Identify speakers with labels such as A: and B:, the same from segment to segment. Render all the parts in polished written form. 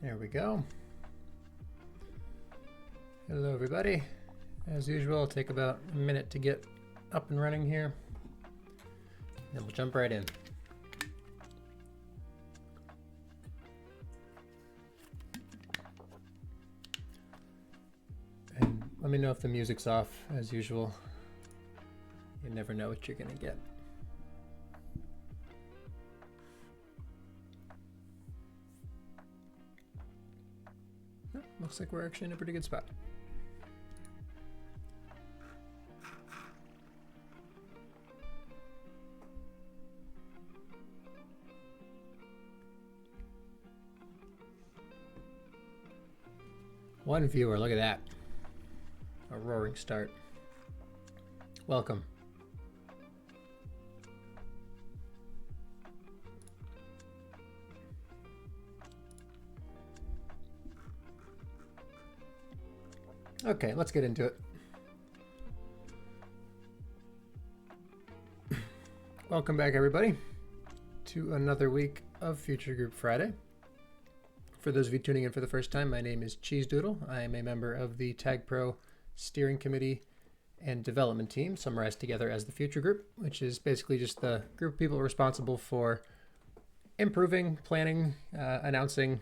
A: There we go. Hello everybody. As usual, it'll take about a minute to get up and running here. Then we'll jump right in. And let me know if the music's off, as usual. You never know what you're gonna get. Looks like we're actually in a pretty good spot. One viewer, look at that. A roaring start. Welcome. Okay, let's get into it. Welcome back, everybody, to another week of Future Group Friday. For those of you tuning in for the first time, my name is Cheese Doodle. I am a member of the TagPro Steering Committee and Development Team, summarized together as the Future Group, which is basically just the group of people responsible for improving, planning, announcing,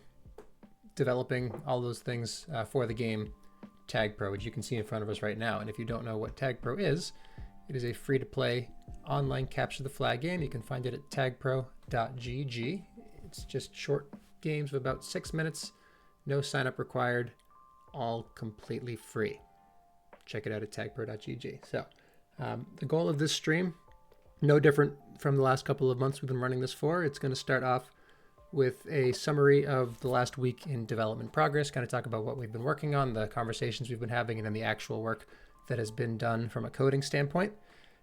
A: developing, all those things for the game TagPro, which you can see in front of us right now. And if you don't know what TagPro is, it is a free-to-play online capture the flag game. You can find it at tagpro.gg. It's just short games of about 6 minutes, no sign up required, all completely free. Check it out at tagpro.gg. So the goal of this stream, no different from the last couple of months we've been running this for. It's going to start off with a summary of the last week in development progress, kind of talk about what we've been working on, the conversations we've been having, and then the actual work that has been done from a coding standpoint.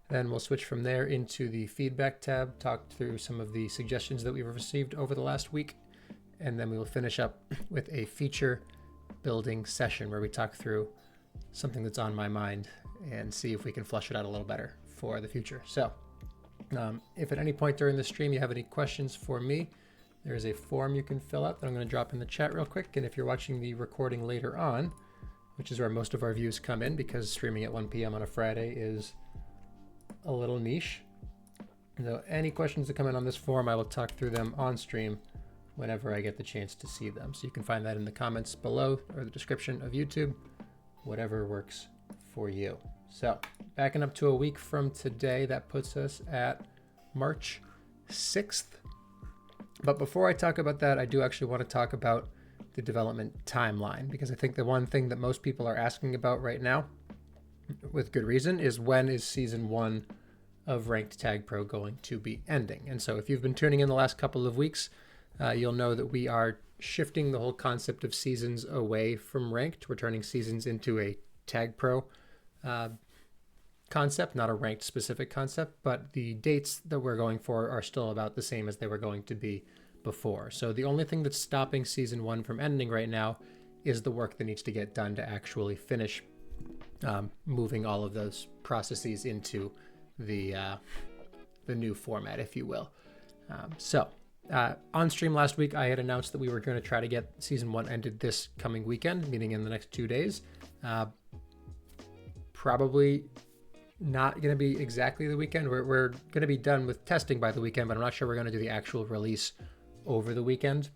A: Then we'll switch from there into the feedback tab, talk through some of the suggestions that we've received over the last week, and then we will finish up with a feature building session where we talk through something that's on my mind and see if we can flush it out a little better for the future. So if at any point during the stream you have any questions for me, there is a form you can fill out that I'm going to drop in the chat real quick. And if you're watching the recording later on, which is where most of our views come in because streaming at 1 p.m. on a Friday is a little niche. So any questions that come in on this form, I will talk through them on stream whenever I get the chance to see them. So you can find that in the comments below or the description of YouTube, whatever works for you. So backing up to a week from today, that puts us at March 6th. But before I talk about that, I do actually want to talk about the development timeline, because I think the one thing that most people are asking about right now, with good reason, is when is season 1 of Ranked Tag Pro going to be ending? And so if you've been tuning in the last couple of weeks, you'll know that we are shifting the whole concept of seasons away from Ranked. We're turning seasons into a Tag Pro concept, not a ranked specific concept, but the dates that we're going for are still about the same as they were going to be before. So the only thing that's stopping season 1 from ending right now is the work that needs to get done to actually finish moving all of those processes into the new format, if you will. On stream last week, I had announced that we were going to try to get season 1 ended this coming weekend, meaning in the next 2 days. Probably not going to be exactly the weekend. We're going to be done with testing by the weekend, but I'm not sure we're going to do the actual release over the weekend,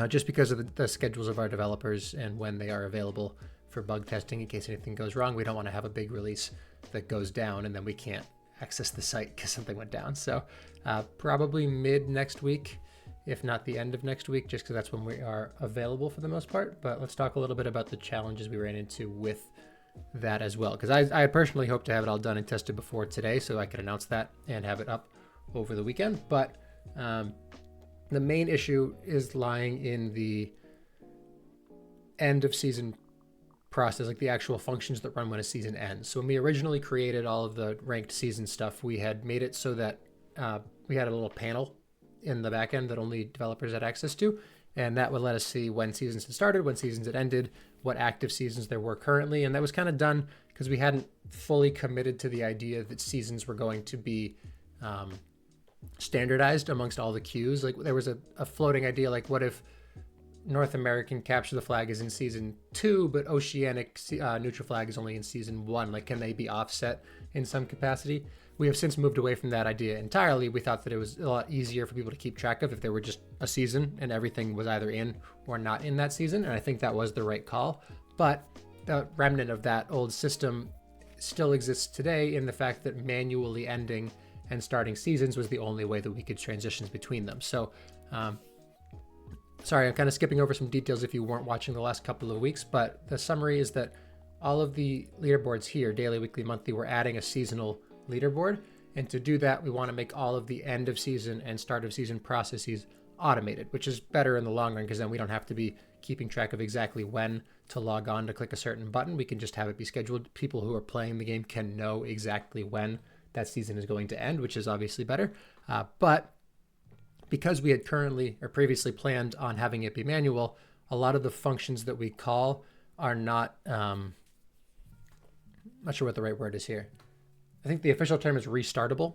A: just because of the schedules of our developers and when they are available for bug testing in case anything goes wrong. We don't want to have a big release that goes down and then we can't access the site because something went down. So probably mid next week, if not the end of next week, just because that's when we are available for the most part. But let's talk a little bit about the challenges we ran into with that as well, because I personally hope to have it all done and tested before today so I could announce that and have it up over the weekend. But the main issue is lying in the end of season process, like the actual functions that run when a season ends. So when we originally created all of the ranked season stuff, we had made it so that we had a little panel in the back end that only developers had access to, and that would let us see when seasons had started, when seasons had ended, what active seasons there were currently. And that was kind of done because we hadn't fully committed to the idea that seasons were going to be standardized amongst all the queues. Like there was a floating idea, like what if North American capture the flag is in season 2, but Oceanic neutral flag is only in season 1. Like, can they be offset in some capacity? We have since moved away from that idea entirely. We thought that it was a lot easier for people to keep track of if there were just a season and everything was either in or not in that season. And I think that was the right call. But the remnant of that old system still exists today in the fact that manually ending and starting seasons was the only way that we could transition between them. So, sorry, I'm kind of skipping over some details if you weren't watching the last couple of weeks, but the summary is that all of the leaderboards here, daily, weekly, monthly, we're adding a seasonal leaderboard. And to do that, we want to make all of the end of season and start of season processes automated, which is better in the long run because then we don't have to be keeping track of exactly when to log on to click a certain button. We can just have it be scheduled. People who are playing the game can know exactly when that season is going to end, which is obviously better. But because we had currently or previously planned on having it be manual, a lot of the functions that we call are not, not sure what the right word is here. I think the official term is restartable.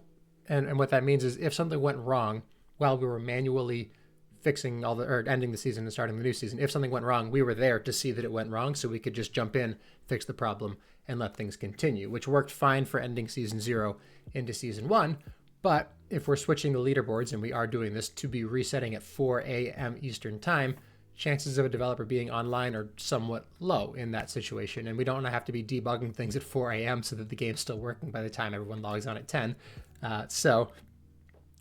A: And what that means is if something went wrong while we were manually fixing or ending the season and starting the new season, if something went wrong, we were there to see that it went wrong. So we could just jump in, fix the problem, and let things continue, which worked fine for ending season 0 into season 1. But if we're switching the leaderboards, and we are doing this, to be resetting at 4 a.m. Eastern time, chances of a developer being online are somewhat low in that situation. And we don't have to be debugging things at 4 a.m. so that the game's still working by the time everyone logs on at 10. So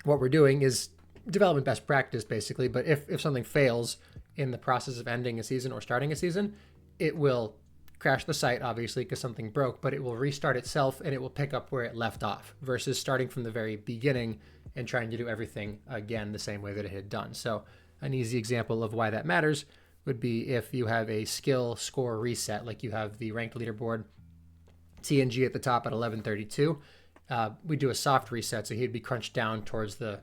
A: what we're doing is development best practice, basically. But if something fails in the process of ending a season or starting a season, it will crash the site, obviously, because something broke, but it will restart itself and it will pick up where it left off versus starting from the very beginning and trying to do everything again the same way that it had done. So an easy example of why that matters would be if you have a skill score reset, like you have the ranked leaderboard TNG at the top at 1132. We do a soft reset, so he'd be crunched down towards the,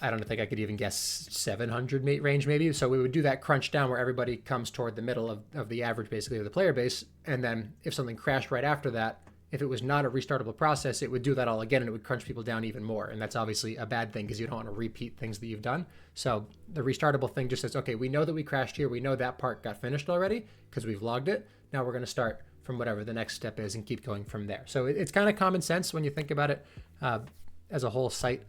A: I don't think I could even guess 700 range maybe. So we would do that crunch down where everybody comes toward the middle of the average, basically, of the player base. And then if something crashed right after that, if it was not a restartable process, it would do that all again and it would crunch people down even more. And that's obviously a bad thing because you don't want to repeat things that you've done. So the restartable thing just says, okay, we know that we crashed here. We know that part got finished already because we've logged it. Now we're going to start from whatever the next step is and keep going from there. So it's kind of common sense when you think about it as a whole site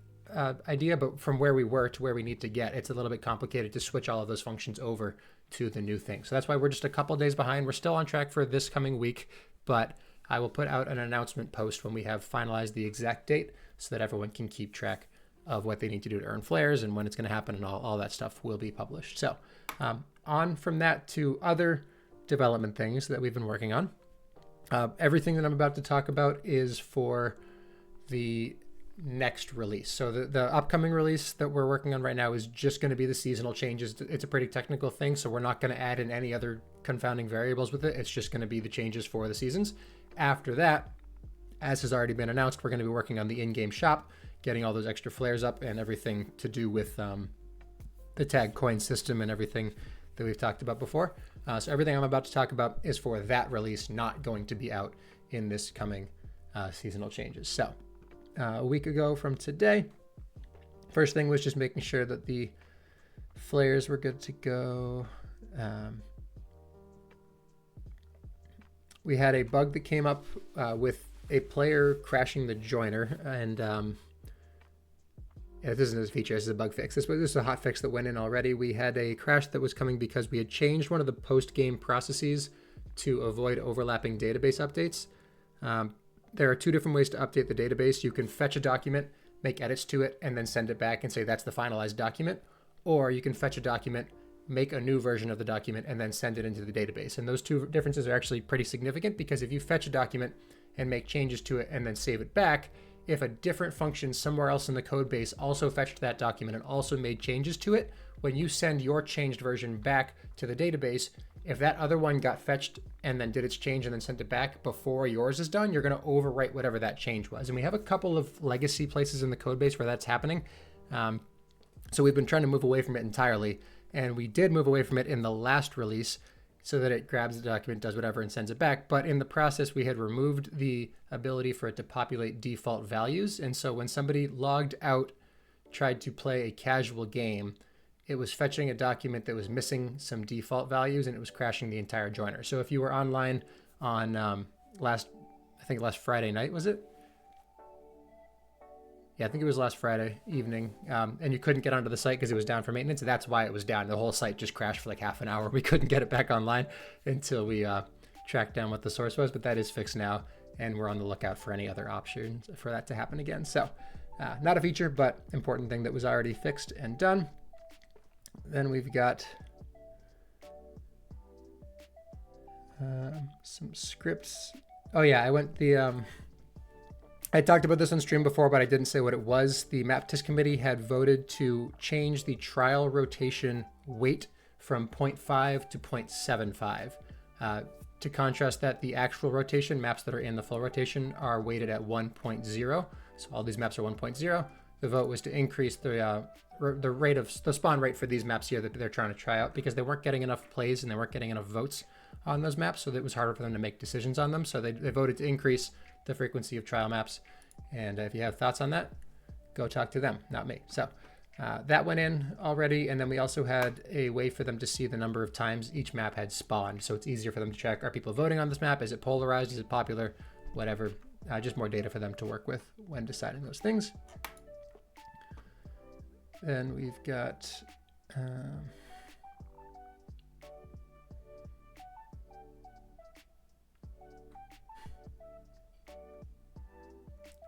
A: idea, but from where we were to where we need to get, it's a little bit complicated to switch all of those functions over to the new thing. So that's why we're just a couple days behind. We're still on track for this coming week, but I will put out an announcement post when we have finalized the exact date so that everyone can keep track of what they need to do to earn flares and when it's going to happen, and all that stuff will be published. So on from that to other development things that we've been working on. Everything that I'm about to talk about is for the next release. So the upcoming release that we're working on right now is just going to be the seasonal changes. It's a pretty technical thing, so we're not going to add in any other confounding variables with it. It's just going to be the changes for the seasons. After that, as has already been announced, we're going to be working on the in-game shop, getting all those extra flares up and everything to do with the tag coin system and everything that we've talked about before. So everything I'm about to talk about is for that release, not going to be out in this coming seasonal changes. So a week ago from today, first thing was just making sure that the flares were good to go. We had a bug that came up with a player crashing the joiner, and this isn't a feature, this is a bug fix. This is a hot fix that went in already. We had a crash that was coming because we had changed one of the post-game processes to avoid overlapping database updates. There are two different ways to update the database. You can fetch a document, make edits to it, and then send it back and say that's the finalized document. Or you can fetch a document, make a new version of the document, and then send it into the database. And those two differences are actually pretty significant because if you fetch a document and make changes to it and then save it back, if a different function somewhere else in the code base also fetched that document and also made changes to it, when you send your changed version back to the database, if that other one got fetched and then did its change and then sent it back before yours is done, you're going to overwrite whatever that change was. And we have a couple of legacy places in the code base where that's happening. So we've been trying to move away from it entirely. And we did move away from it in the last release so that it grabs the document, does whatever, and sends it back. But in the process, we had removed the ability for it to populate default values. And so when somebody logged out, tried to play a casual game, it was fetching a document that was missing some default values and it was crashing the entire joiner. So if you were online on last Friday night, was it? Yeah, I think it was last Friday evening, and you couldn't get onto the site because it was down for maintenance. That's why it was down. The whole site just crashed for like half an hour. We couldn't get it back online until we tracked down what the source was, but that is fixed now, and we're on the lookout for any other options for that to happen again. So not a feature, but important thing that was already fixed and done. Then we've got some scripts. Oh yeah, I talked about this on stream before, but I didn't say what it was. The map test committee had voted to change the trial rotation weight from 0.5 to 0.75. To contrast that, the actual rotation, maps that are in the full rotation, are weighted at 1.0. So all these maps are 1.0. The vote was to increase the rate of the spawn rate for these maps here that they're trying to try out, because they weren't getting enough plays and they weren't getting enough votes on those maps, so it was harder for them to make decisions on them. So they voted to increase the frequency of trial maps. And if you have thoughts on that, go talk to them, not me. So that went in already. And then we also had a way for them to see the number of times each map had spawned. So it's easier for them to check, are people voting on this map? Is it polarized? Is it popular? Whatever. Just more data for them to work with when deciding those things. Then we've got a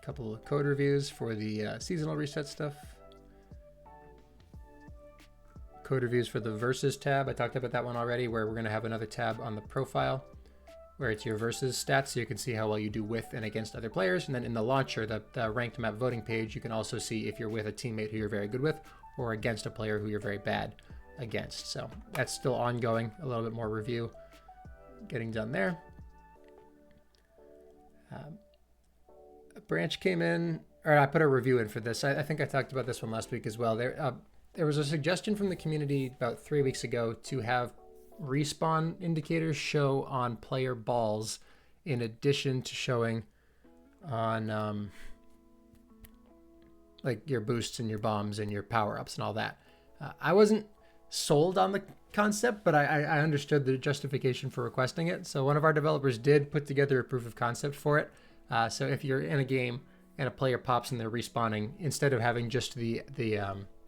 A: couple of code reviews for the seasonal reset stuff. Code reviews for the versus tab. I talked about that one already, where we're going to have another tab on the profile where it's your versus stats, so you can see how well you do with and against other players. And then in the launcher, the ranked map voting page, you can also see if you're with a teammate who you're very good with or against a player who you're very bad against. So that's still ongoing. A little bit more review getting done there. A branch came in, or I put a review in for this. I think I talked about this one last week as well. There was a suggestion from the community about 3 weeks ago to have respawn indicators show on player balls in addition to showing on like your boosts and your bombs and your power-ups and all that. I wasn't sold on the concept, but I understood the justification for requesting it. So one of our developers did put together a proof of concept for it. So if you're in a game and a player pops and they're respawning, instead of having just the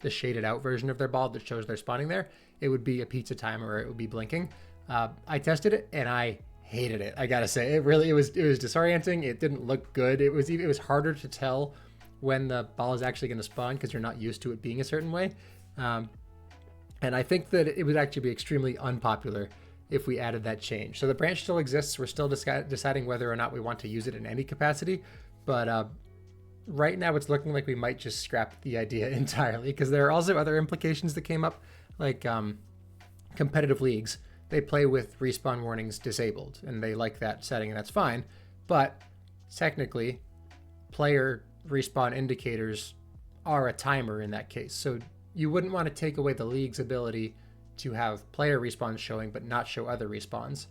A: shaded out version of their ball that shows they're spawning there, it would be a pizza timer or it would be blinking. I tested it and I hated it. I gotta say, it was disorienting. It didn't look good. It was harder to tell when the ball is actually going to spawn because you're not used to it being a certain way. And I think that it would actually be extremely unpopular if we added that change. So the branch still exists. We're still deciding whether or not we want to use it in any capacity. But right now it's looking like we might just scrap the idea entirely, because there are also other implications that came up, like competitive leagues. They play with respawn warnings disabled, and they like that setting, and that's fine. But technically, player respawn indicators are a timer in that case. So you wouldn't want to take away the league's ability to have player respawns showing but not show other respawns.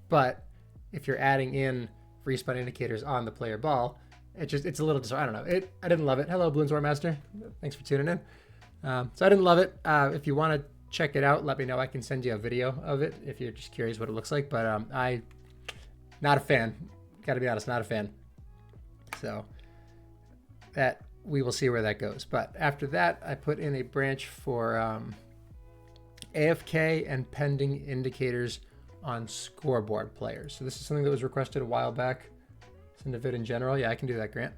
A: But if you're adding in respawn indicators on the player ball, it's a little I don't know. I didn't love it. Hello, Bloonswar Master. Thanks for tuning in. So I didn't love it. If you want to check it out, let me know. I can send you a video of it if you're just curious what it looks like. But I not a fan. Gotta be honest, not a fan. So that we will see where that goes. But after that, I put in a branch for AFK and pending indicators on scoreboard players. So this is something that was requested a while back. Syndicate in general. Yeah, I can do that, Grant.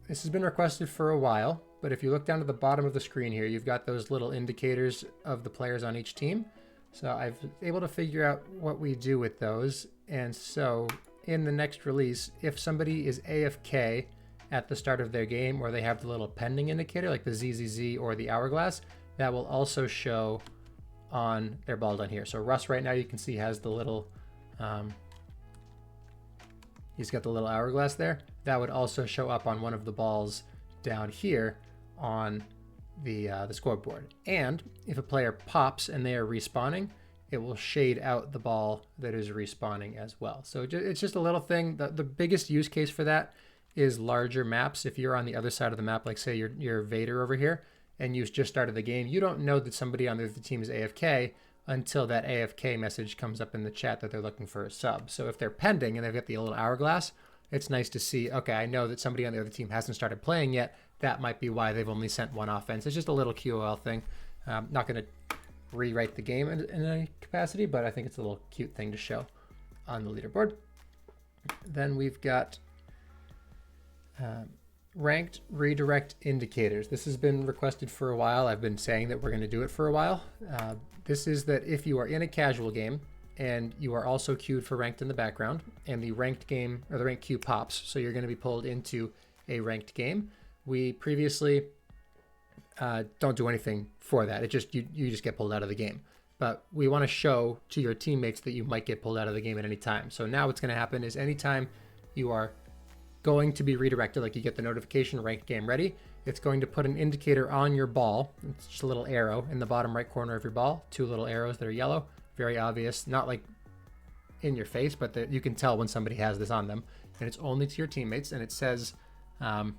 A: This has been requested for a while, but if you look down to the bottom of the screen here, you've got those little indicators of the players on each team. So I've been able to figure out what we do with those. And so in the next release, if somebody is AFK at the start of their game, or they have the little pending indicator like the ZZZ or the hourglass, that will also show on their ball down here. So Russ right now, you can see, has the little he's got the little hourglass there. That would also show up on one of the balls down here on the scoreboard. And if a player pops and they are respawning, it will shade out the ball that is respawning as well. So it's just a little thing. The biggest use case for that is larger maps. If you're on the other side of the map, like say you're Vader over here, and you just started the game, you don't know that somebody on the other team is AFK until that AFK message comes up in the chat that they're looking for a sub. So if they're pending and they've got the little hourglass, it's nice to see, okay, I know that somebody on the other team hasn't started playing yet. That might be why they've only sent one offense. It's just a little QOL thing. Not going to rewrite the game in any capacity, but I think it's a little cute thing to show on the leaderboard. Then we've got ranked redirect indicators. This has been requested for a while. I've been saying that we're going to do it for a while. This is that if you are in a casual game and you are also queued for ranked in the background, and the ranked game or the ranked queue pops, so you're going to be pulled into a ranked game. We previously don't do anything for that. It just you just get pulled out of the game. But we want to show to your teammates that you might get pulled out of the game at any time. So now what's going to happen is anytime you are going to be redirected, like you get the notification ranked game ready, it's going to put an indicator on your ball. It's just a little arrow in the bottom right corner of your ball, 2 little arrows that are yellow, very obvious, not like in your face, but you can tell when somebody has this on them, and it's only to your teammates, and it says to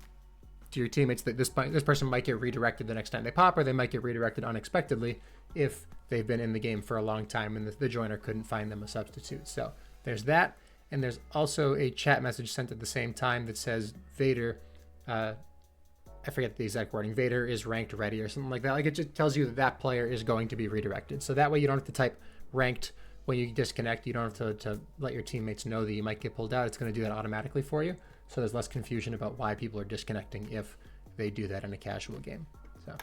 A: your teammates that this person might get redirected the next time they pop, or they might get redirected unexpectedly if they've been in the game for a long time and the joiner couldn't find them a substitute. So there's that, and there's also a chat message sent at the same time that says Vader, I forget the exact wording, Vader is ranked ready or something like that. Like it just tells you that that player is going to be redirected. So that way you don't have to type ranked when you disconnect. You don't have to let your teammates know that you might get pulled out. It's going to do that automatically for you. So there's less confusion about why people are disconnecting if they do that in a casual game. So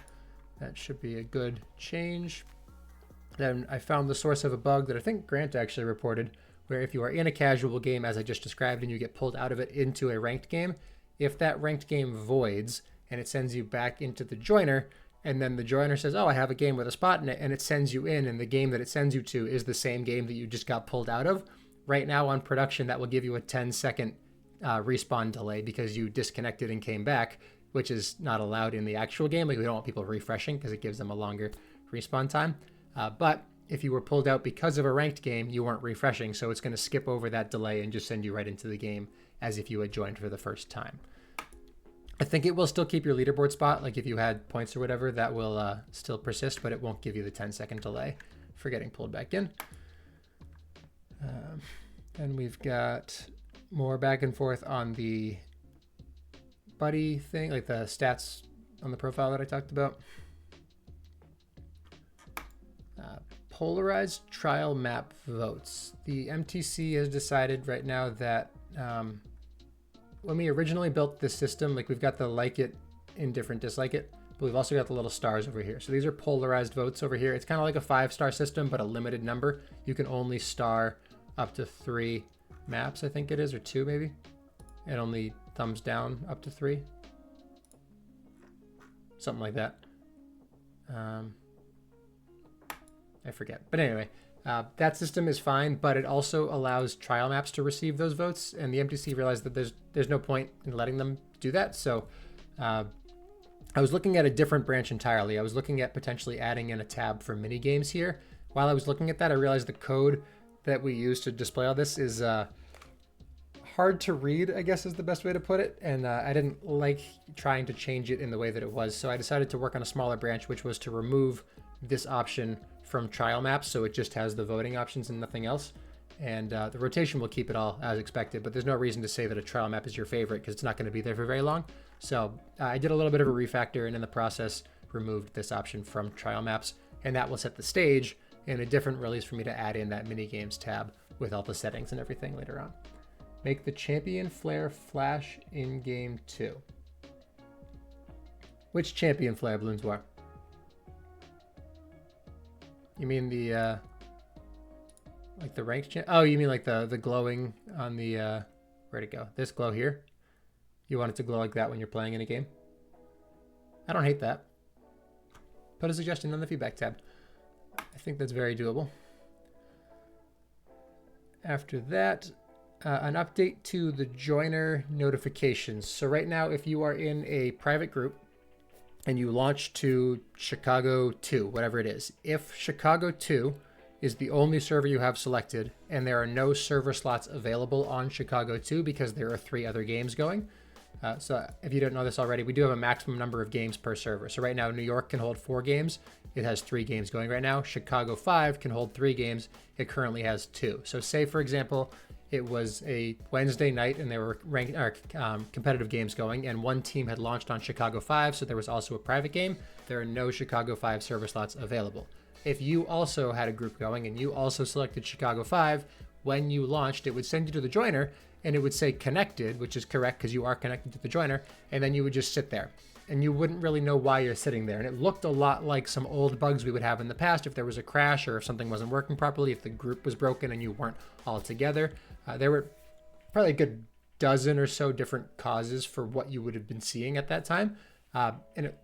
A: that should be a good change. Then I found the source of a bug that I think Grant actually reported, where if you are in a casual game, as I just described, and you get pulled out of it into a ranked game, if that ranked game voids and it sends you back into the joiner, and then the joiner says, oh, I have a game with a spot in it, and it sends you in, and the game that it sends you to is the same game that you just got pulled out of, right now on production, that will give you a 10-second respawn delay because you disconnected and came back, which is not allowed in the actual game. Like, we don't want people refreshing because it gives them a longer respawn time. But if you were pulled out because of a ranked game, you weren't refreshing, so it's going to skip over that delay and just send you right into the game as if you had joined for the first time. I think it will still keep your leaderboard spot. Like if you had points or whatever, that will still persist, but it won't give you the 10-second delay for getting pulled back in. And we've got more back and forth on the buddy thing, like the stats on the profile that I talked about. Polarized trial map votes. The MTC has decided right now that when we originally built this system, like we've got the like it, indifferent, dislike it, but we've also got the little stars over here. So these are polarized votes over here. It's kind of like a 5-star system, but a limited number. You can only star up to 3 maps, I think it is, or 2 maybe, and only thumbs down up to 3. Something like that. I forget. But anyway, that system is fine, but it also allows trial maps to receive those votes, and the MTC realized that there's no point in letting them do that. So I was looking at a different branch entirely. I was looking at potentially adding in a tab for mini games here. While I was looking at that, I realized the code that we use to display all this is hard to read, I guess is the best way to put it, and I didn't like trying to change it in the way that it was. So I decided to work on a smaller branch, which was to remove this option from trial maps, so it just has the voting options and nothing else. And the rotation will keep it all as expected, but there's no reason to say that a trial map is your favorite because it's not going to be there for very long. So I did a little bit of a refactor, and in the process removed this option from trial maps, and that will set the stage in a different release for me to add in that mini games tab with all the settings and everything later on. Make the champion flare flash in game 2. Which champion flare balloons were? You mean the like the ranked oh, you mean like the glowing on the where'd it go? This glow here? You want it to glow like that when you're playing in a game? I don't hate that. Put a suggestion on the feedback tab. I think that's very doable. After that, an update to the joiner notifications. So right now, if you are in a private group and you launch to Chicago 2, whatever it is, if Chicago 2 is the only server you have selected and there are no server slots available on Chicago 2 because there are 3 other games going, So if you don't know this already, we do have a maximum number of games per server. So right now, New York can hold 4 games. It has 3 games going right now. Chicago 5 can hold 3 games. It currently has 2. So say, for example, it was a Wednesday night and there were competitive games going, and one team had launched on Chicago 5, so there was also a private game. There are no Chicago 5 server slots available. If you also had a group going and you also selected Chicago 5, when you launched, it would send you to the joiner and it would say connected, which is correct because you are connected to the joiner, and then you would just sit there. And you wouldn't really know why you're sitting there. And it looked a lot like some old bugs we would have in the past if there was a crash or if something wasn't working properly, if the group was broken and you weren't all together. There were probably a good dozen or so different causes for what you would have been seeing at that time.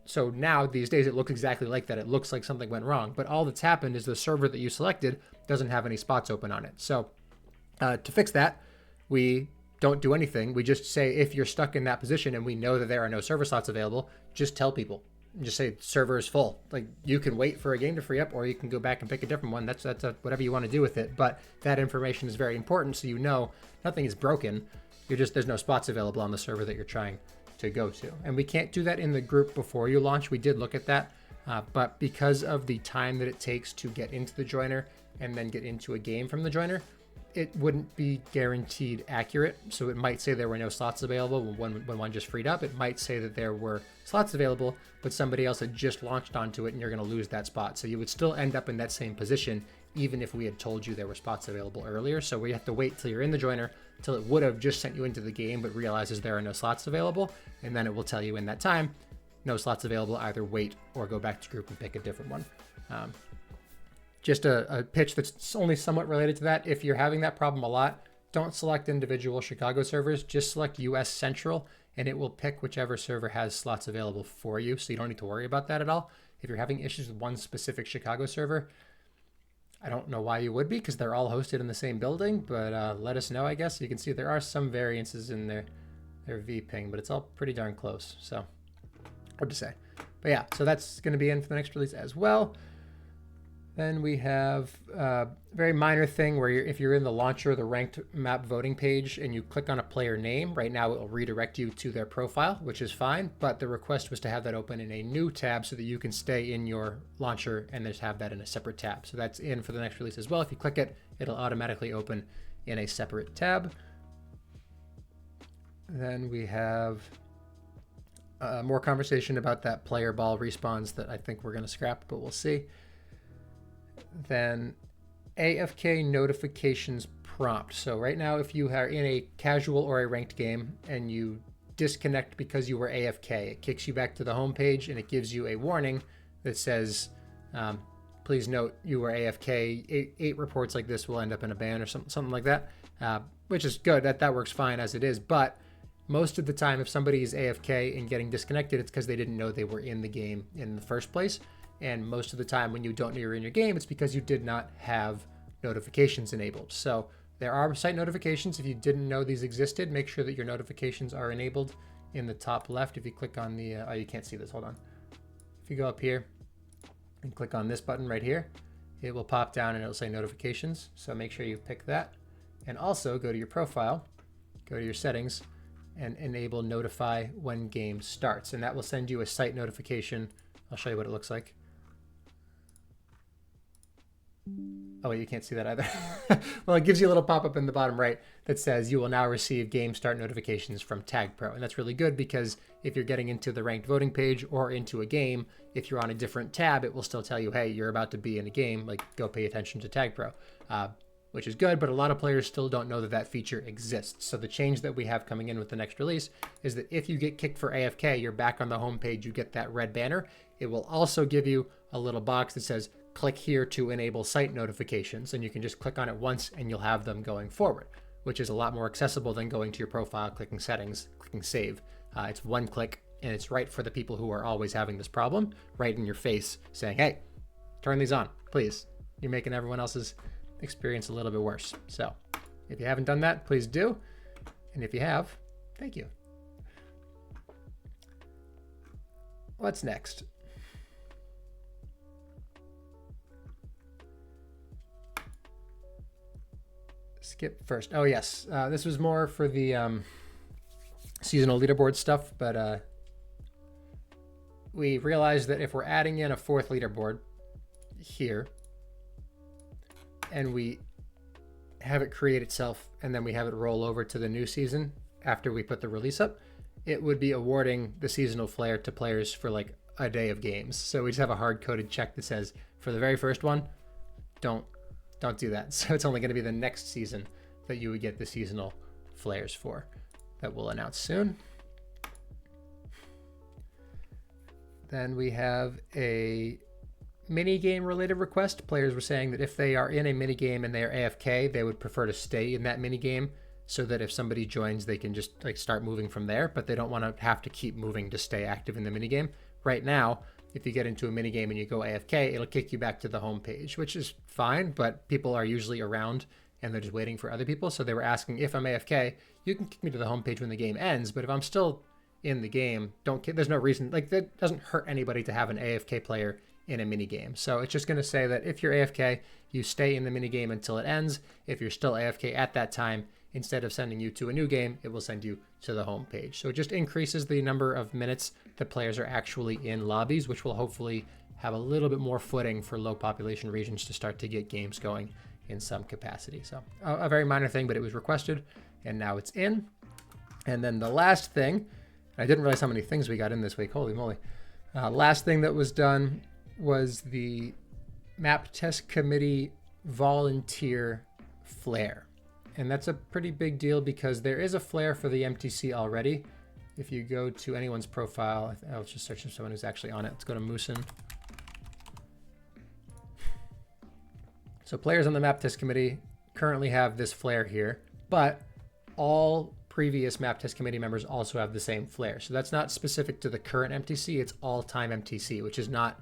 A: So now, these days, it looks exactly like that. It looks like something went wrong. But all that's happened is the server that you selected doesn't have any spots open on it. So to fix that, we don't do anything. We just say if you're stuck in that position and we know that there are no server slots available, just tell people. Just say server is full. Like, you can wait for a game to free up, or you can go back and pick a different one. That's whatever you want to do with it. But that information is very important, so you know nothing is broken. There's no spots available on the server that you're trying to go to. And we can't do that in the group before you launch. We did look at that, but because of the time that it takes to get into the joiner and then get into a game from the joiner, it wouldn't be guaranteed accurate. So it might say there were no slots available when one just freed up. It might say that there were slots available, but somebody else had just launched onto it and you're going to lose that spot. So you would still end up in that same position, even if we had told you there were spots available earlier. So we have to wait till you're in the joiner, till it would have just sent you into the game, but realizes there are no slots available. And then it will tell you in that time, no slots available, either wait or go back to group and pick a different one. Just a pitch that's only somewhat related to that. If you're having that problem a lot, don't select individual Chicago servers, just select US Central, and it will pick whichever server has slots available for you, so you don't need to worry about that at all. If you're having issues with one specific Chicago server, I don't know why you would be, because they're all hosted in the same building, but let us know, I guess. You can see there are some variances in their vping, but it's all pretty darn close, so hard to say. But yeah, so that's going to be in for the next release as well. Then we have a very minor thing where if you're in the launcher, the ranked map voting page, and you click on a player name, right now it will redirect you to their profile, which is fine. But the request was to have that open in a new tab so that you can stay in your launcher and just have that in a separate tab. So that's in for the next release as well. If you click it, it'll automatically open in a separate tab. Then we have more conversation about that player ball respawns that I think we're going to scrap, but we'll see. Then AFK notifications prompt. So right now, if you are in a casual or a ranked game and you disconnect because you were AFK, it kicks you back to the home page and it gives you a warning that says, please note you were AFK. Eight reports like this will end up in a ban or something like that, which is good. That works fine as it is. But most of the time, if somebody is AFK and getting disconnected, it's because they didn't know they were in the game in the first place. And most of the time when you don't know you're in your game, it's because you did not have notifications enabled. So there are site notifications. If you didn't know these existed, make sure that your notifications are enabled in the top left. If you click on the, oh, you can't see this, hold on. If you go up here and click on this button right here, it will pop down and it'll say notifications. So make sure you pick that. And also go to your profile, go to your settings, and enable notify when game starts. And that will send you a site notification. I'll show you what it looks like. Oh, wait, you can't see that either. Well, it gives you a little pop-up in the bottom right that says you will now receive game start notifications from TagPro. And that's really good because if you're getting into the ranked voting page or into a game, if you're on a different tab, it will still tell you, hey, you're about to be in a game, like go pay attention to TagPro, which is good. But a lot of players still don't know that that feature exists. So the change that we have coming in with the next release is that if you get kicked for AFK, you're back on the home page, you get that red banner. It will also give you a little box that says, click here to enable site notifications, and you can just click on it once and you'll have them going forward, which is a lot more accessible than going to your profile, clicking settings, clicking save. It's one click and it's right for the people who are always having this problem, right in your face saying, hey, turn these on, please. You're making everyone else's experience a little bit worse. So if you haven't done that, please do. And if you have, thank you. What's next? Skip first. Oh yes, this was more for the seasonal leaderboard stuff, but we realized that if we're adding in a fourth leaderboard here and we have it create itself and then we have it roll over to the new season after we put the release up, it would be awarding the seasonal flare to players for like a day of games. So we just have a hard-coded check that says for the very first one, don't do that. So it's only going to be the next season that you would get the seasonal flares for, that we'll announce soon. Then we have a mini game related request. Players were saying that if they are in a mini game and they are AFK, they would prefer to stay in that mini game so that if somebody joins, they can just like start moving from there, but they don't want to have to keep moving to stay active in the mini game. Right now, if you get into a mini game and you go AFK, it'll kick you back to the home page, which is fine, but people are usually around and they're just waiting for other people. So they were asking, if I'm AFK, you can kick me to the home page when the game ends, but if I'm still in the game, there's no reason, like that doesn't hurt anybody to have an AFK player in a mini game. So it's just going to say that if you're AFK, you stay in the mini game until it ends. If you're still AFK at that time, instead of sending you to a new game, it will send you to the home page. So it just increases the number of minutes that players are actually in lobbies, which will hopefully have a little bit more footing for low population regions to start to get games going in some capacity. So a very minor thing, but it was requested and now it's in. And then the last thing, I didn't realize how many things we got in this week. Holy moly. Last thing that was done was the map test committee volunteer flare. And that's a pretty big deal because there is a flare for the MTC already. If you go to anyone's profile, I'll just search for someone who's actually on it. Let's go to Moosin. So players on the map test committee currently have this flare here, but all previous map test committee members also have the same flare. So that's not specific to the current MTC, it's all-time MTC, which is not,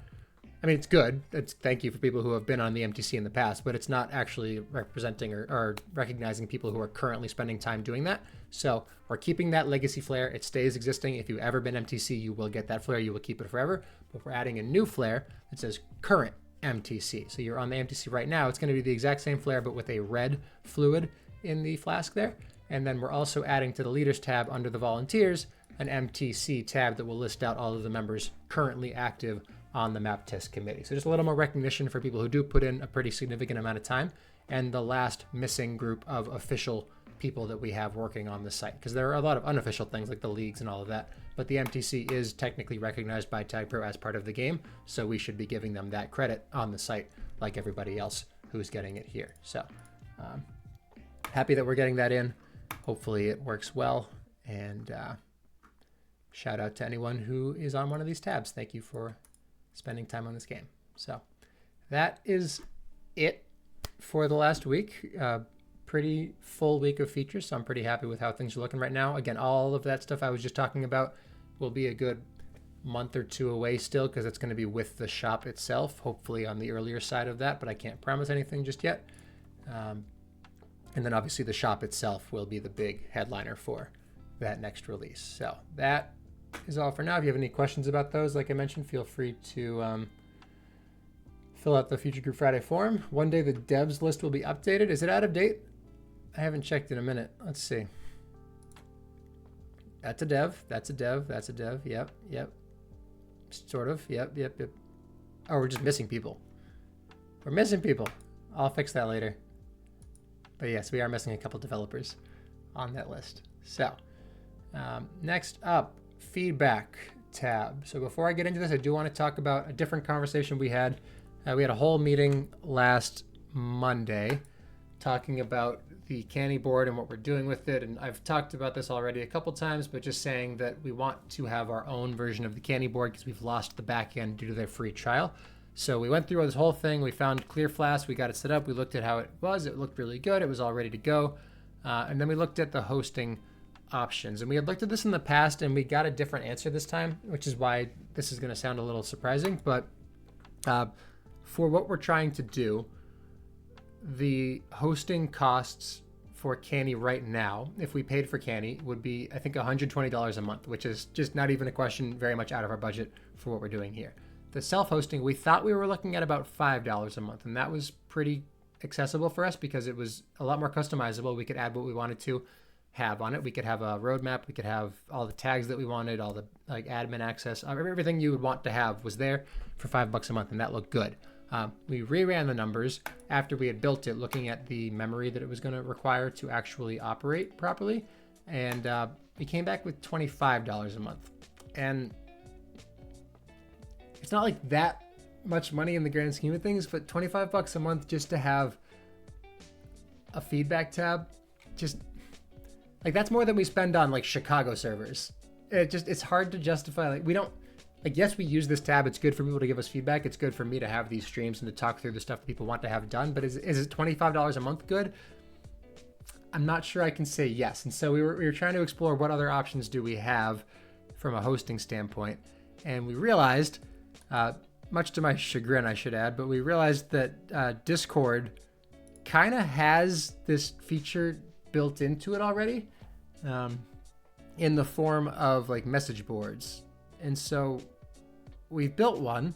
A: I mean, it's good. It's thank you for people who have been on the MTC in the past, but it's not actually representing or recognizing people who are currently spending time doing that. So we're keeping that legacy flare. It stays existing. If you've ever been MTC, you will get that flare. You will keep it forever. But we're adding a new flare that says current MTC. So you're on the MTC right now. It's going to be the exact same flare, but with a red fluid in the flask there. And then we're also adding to the leaders tab under the volunteers, an MTC tab that will list out all of the members currently active on the map test committee. So just a little more recognition for people who do put in a pretty significant amount of time, and the last missing group of official people that we have working on the site, because there are a lot of unofficial things like the leagues and all of that, but the MTC is technically recognized by TagPro as part of the game, so we should be giving them that credit on the site like everybody else who's getting it here. So happy that we're getting that in. Hopefully it works well, and shout out to anyone who is on one of these tabs. Thank you for spending time on this game. So that is it for the last week. Pretty full week of features, so I'm pretty happy with how things are looking right now. Again, all of that stuff I was just talking about will be a good month or two away still, because it's going to be with the shop itself, hopefully on the earlier side of that, but I can't promise anything just yet. And then obviously the shop itself will be the big headliner for that next release. So that is all for now. If you have any questions about those, like I mentioned, feel free to fill out the Future Group Friday form. One day the devs list will be updated. Is it out of date? I haven't checked in a minute. Let's see. That's a dev. That's a dev. That's a dev. Yep. Yep. Sort of. Yep. Yep. Yep. Oh, we're just missing people. We're missing people. I'll fix that later. But yes, we are missing a couple developers on that list. So next up, feedback tab. So before I get into this, I do want to talk about a different conversation we had. We had a whole meeting last Monday talking about the Canny board and what we're doing with it. And I've talked about this already a couple times, but just saying that we want to have our own version of the Canny board because we've lost the back end due to their free trial. So we went through this whole thing. We found ClearFlask. We got it set up. We looked at how it was. It looked really good. It was all ready to go. And then we looked at the hosting options. And we had looked at this in the past, and we got a different answer this time, which is why this is going to sound a little surprising. But for what we're trying to do, the hosting costs for Canny right now, if we paid for Canny, would be, I think, $120 a month, which is just not even a question, very much out of our budget for what we're doing here. The self-hosting, we thought we were looking at about $5 a month, and that was pretty accessible for us because it was a lot more customizable. We could add what we wanted to. have on it. We could have a roadmap. We could have all the tags that we wanted, all the like admin access. Everything you would want to have was there for $5 a month, and that looked good. We reran the numbers after we had built it, looking at the memory that it was going to require to actually operate properly, and we came back with $25 a month. And it's not like that much money in the grand scheme of things, but $25 a month just to have a feedback tab, just like that's more than we spend on like Chicago servers. It's hard to justify. Like we don't, like, yes, we use this tab. It's good for people to give us feedback. It's good for me to have these streams and to talk through the stuff that people want to have done. But is it $25 a month good? I'm not sure I can say yes. And so we were trying to explore what other options do we have from a hosting standpoint. And we realized, much to my chagrin, I should add, but we realized that Discord kind of has this feature built into it already, in the form of like message boards. And so we've built one,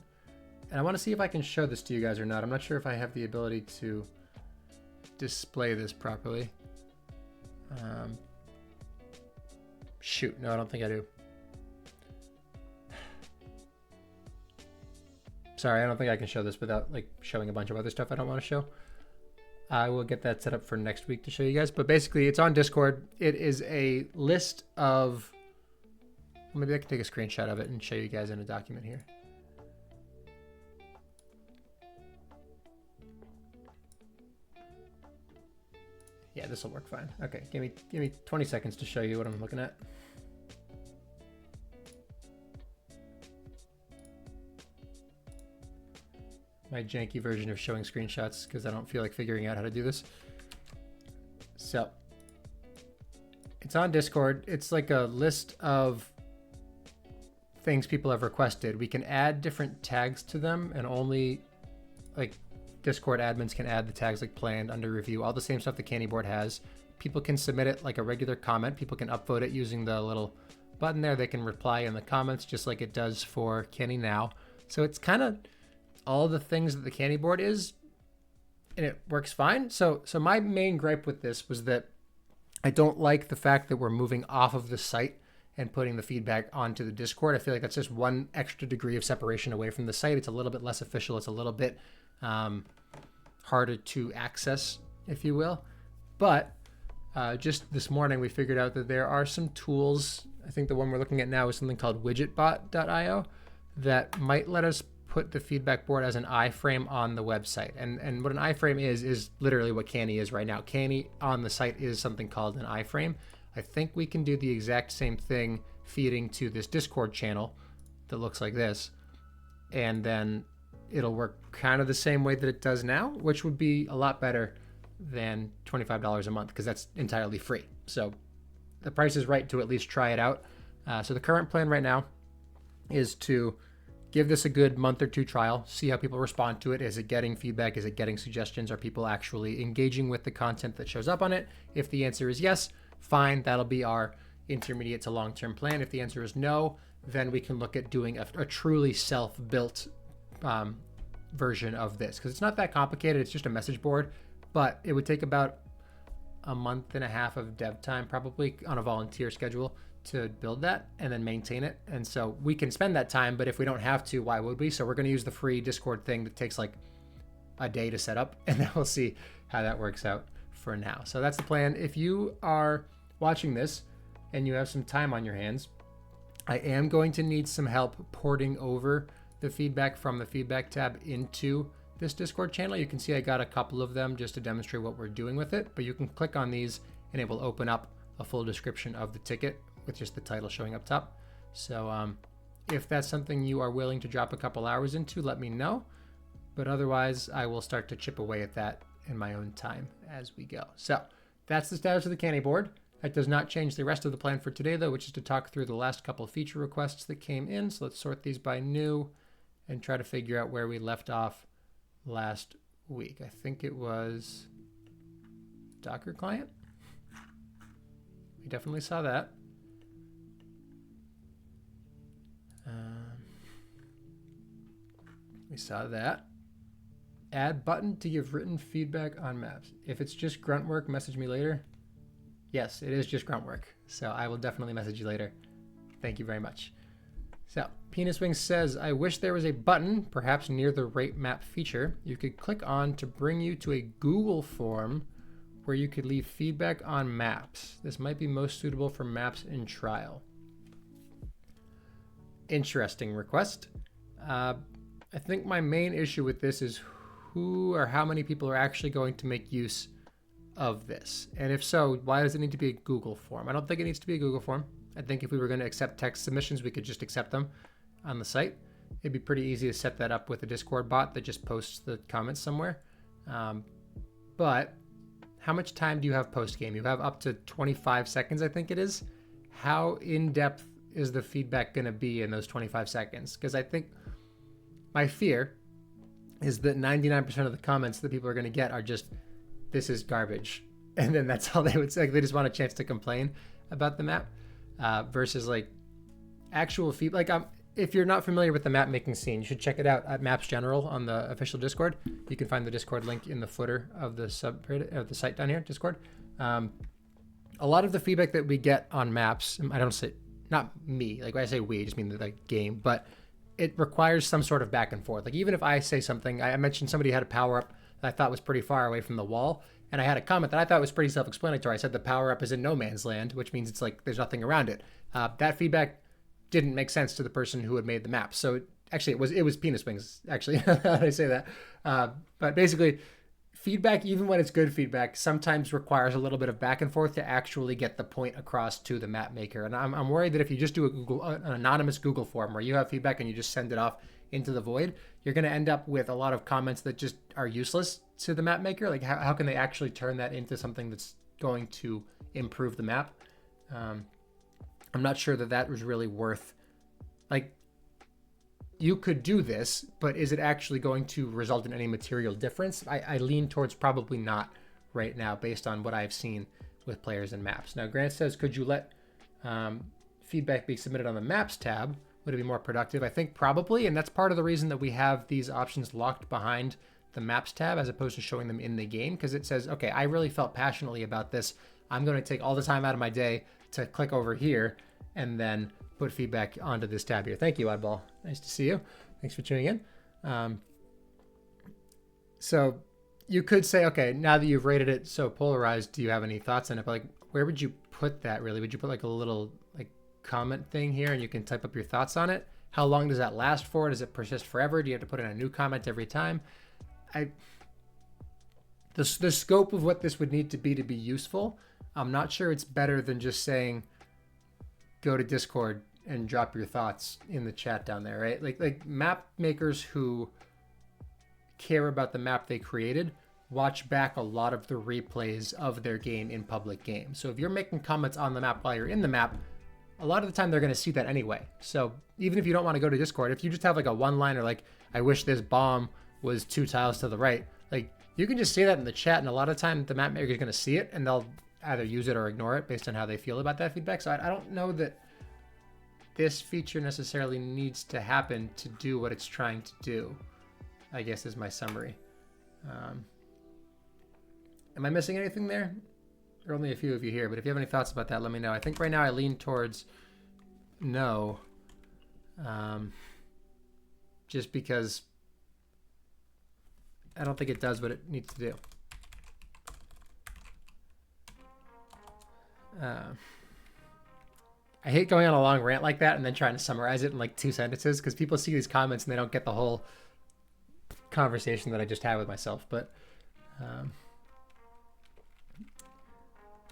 A: and I want to see if I can show this to you guys or not. I'm not sure if I have the ability to display this properly. Shoot, no, I don't think I do. Sorry, I don't think I can show this without like showing a bunch of other stuff I don't want to show. I will get that set up for next week to show you guys. But basically, it's on Discord. It is a list of... Maybe I can take a screenshot of it and show you guys in a document here. Yeah, this will work fine. Okay, give me 20 seconds to show you what I'm looking at. My janky version of showing screenshots because I don't feel like figuring out how to do this. So it's on Discord. It's like a list of things people have requested. We can add different tags to them, and only like Discord admins can add the tags like planned, under review, all the same stuff the Candy board has. People can submit it like a regular comment. People can upvote it using the little button there. They can reply in the comments just like it does for Candy Now. So it's kind of all the things that the Candy board is, and it works fine. So my main gripe with this was that I don't like the fact that we're moving off of the site and putting the feedback onto the Discord. I feel like that's just one extra degree of separation away from the site. It's a little bit less official. It's a little bit harder to access, if you will. But just this morning, we figured out that there are some tools. I think the one we're looking at now is something called widgetbot.io that might let us put the feedback board as an iframe on the website. And what an iframe is literally what Canny is right now. Canny on the site is something called an iframe. I think we can do the exact same thing feeding to this Discord channel that looks like this. And then it'll work kind of the same way that it does now, which would be a lot better than $25 a month because that's entirely free. So the price is right to at least try it out. So the current plan right now is to give this a good month or two trial, see how people respond to it. Is it getting feedback? Is it getting suggestions? Are people actually engaging with the content that shows up on it? If the answer is yes, fine, that'll be our intermediate to long-term plan. If the answer is no, then we can look at doing a truly self-built version of this, because it's not that complicated. It's just a message board, but it would take about a month and a half of dev time, probably on a volunteer schedule, to build that and then maintain it. And so we can spend that time, but if we don't have to, why would we? So we're going to use the free Discord thing that takes like a day to set up, and then we'll see how that works out for now. So that's the plan. If you are watching this and you have some time on your hands, I am going to need some help porting over the feedback from the feedback tab into this Discord channel. You can see I got a couple of them just to demonstrate what we're doing with it, but you can click on these and it will open up a full description of the ticket with just the title showing up top. So if that's something you are willing to drop a couple hours into, let me know. But otherwise, I will start to chip away at that in my own time as we go. So that's the status of the Canny board. That does not change the rest of the plan for today, though, which is to talk through the last couple of feature requests that came in. So let's sort these by new and try to figure out where we left off last week. I think it was Docker client. We definitely saw that. We saw that. Add button to give written feedback on maps. If it's just grunt work, message me later. Yes, it is just grunt work. So I will definitely message you later. Thank you very much. So Penis Wing says, I wish there was a button, perhaps near the rate map feature, you could click on to bring you to a Google form where you could leave feedback on maps. This might be most suitable for maps in trial. Interesting request. I think my main issue with this is who or how many people are actually going to make use of this. And if so, why does it need to be a Google form? I don't think it needs to be a Google form. I think if we were going to accept text submissions, we could just accept them on the site. It'd be pretty easy to set that up with a Discord bot that just posts the comments somewhere. But how much time do you have post-game? You have up to 25 seconds, I think it is. How in-depth is the feedback going to be in those 25 seconds? Because I think my fear is that 99% of the comments that people are going to get are just, this is garbage. And then that's all they would say. They just want a chance to complain about the map versus like actual feedback. Like if you're not familiar with the map making scene, you should check it out at Maps General on the official Discord. You can find the Discord link in the footer of the subreddit of the site down here, Discord. A lot of the feedback that we get on maps, I don't say, not me, like when I say we, I just mean the game, but it requires some sort of back and forth. Like even if I say something, I mentioned somebody had a power up that I thought was pretty far away from the wall, and I had a comment that I thought was pretty self-explanatory. I said the power up is in no man's land, which means it's like there's nothing around it. That feedback didn't make sense to the person who had made the map. So it was Penis Wings, actually. How did I say that? But basically, feedback, even when it's good feedback, sometimes requires a little bit of back and forth to actually get the point across to the map maker. And I'm worried that if you just do an anonymous Google form where you have feedback and you just send it off into the void, you're going to end up with a lot of comments that just are useless to the map maker. Like how can they actually turn that into something that's going to improve the map? I'm not sure that was really worth, like, you could do this, but is it actually going to result in any material difference? I lean towards probably not right now based on what I've seen with players and maps. Now, Grant says, could you let feedback be submitted on the maps tab? Would it be more productive? I think probably, and that's part of the reason that we have these options locked behind the maps tab as opposed to showing them in the game, because it says, okay, I really felt passionately about this. I'm going to take all the time out of my day to click over here and then put feedback onto this tab here. Thank you, Oddball. Nice to see you. Thanks for tuning in. So you could say, okay, now that you've rated it so polarized, do you have any thoughts on it? But like, where would you put that really? Would you put like a little like comment thing here and you can type up your thoughts on it? How long does that last for? Does it persist forever? Do you have to put in a new comment every time? The scope of what this would need to be useful, I'm not sure it's better than just saying, go to Discord and drop your thoughts in the chat down there, right? Like map makers who care about the map they created watch back a lot of the replays of their game in public games. So if you're making comments on the map while you're in the map, a lot of the time they're going to see that anyway. So even if you don't want to go to Discord, if you just have like a one-liner like, I wish this bomb was 2 tiles to the right, like you can just say that in the chat, and a lot of time the map maker is going to see it and they'll either use it or ignore it based on how they feel about that feedback. So I don't know that this feature necessarily needs to happen to do what it's trying to do, I guess is my summary. Am I missing anything there? There are only a few of you here, but if you have any thoughts about that, let me know. I think right now I lean towards no, just because I don't think it does what it needs to do. I hate going on a long rant like that and then trying to summarize it in like 2 sentences because people see these comments and they don't get the whole conversation that I just had with myself. But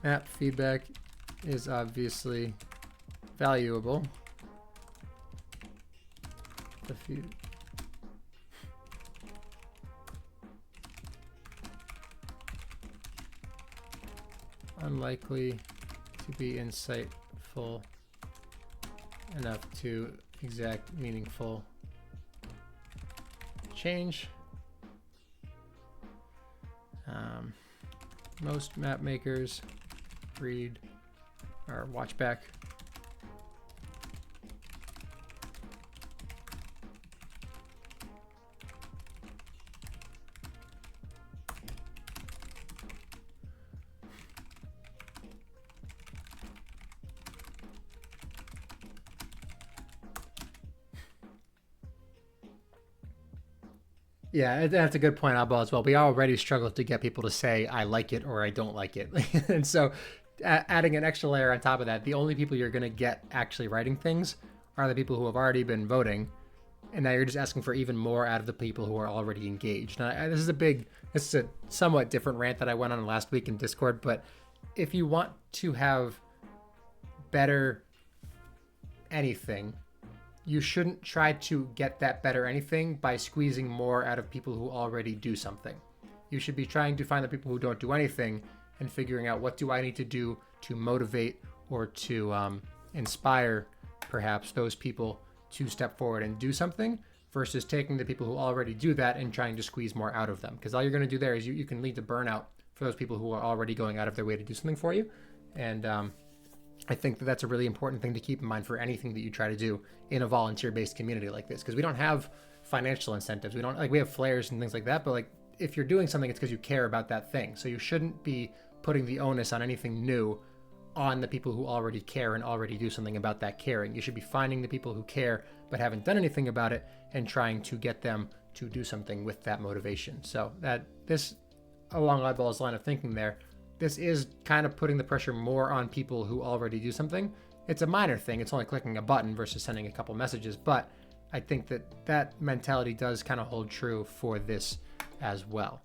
A: map feedback is obviously valuable. Unlikely to be insightful enough to exact meaningful change. Most map makers read or watch back Yeah, that's a good point, Abel, as well. We already struggle to get people to say I like it or I don't like it, and so adding an extra layer on top of that, the only people you're going to get actually writing things are the people who have already been voting, and now you're just asking for even more out of the people who are already engaged. Now, this is a somewhat different rant that I went on last week in Discord, but if you want to have better anything, you shouldn't try to get that better anything by squeezing more out of people who already do something. You should be trying to find the people who don't do anything and figuring out what do I need to do to motivate or to inspire perhaps those people to step forward and do something versus taking the people who already do that and trying to squeeze more out of them. Because all you're going to do there is you can lead to burnout for those people who are already going out of their way to do something for you. And I think that that's a really important thing to keep in mind for anything that you try to do in a volunteer-based community like this, because we don't have financial incentives. We don't we have flares and things like that, but like if you're doing something, it's because you care about that thing. So you shouldn't be putting the onus on anything new on the people who already care and already do something about that caring. You should be finding the people who care but haven't done anything about it and trying to get them to do something with that motivation. So that this, along Eyeball's line of thinking there, this is kind of putting the pressure more on people who already do something. It's a minor thing. It's only clicking a button versus sending a couple messages. But I think that mentality does kind of hold true for this as well.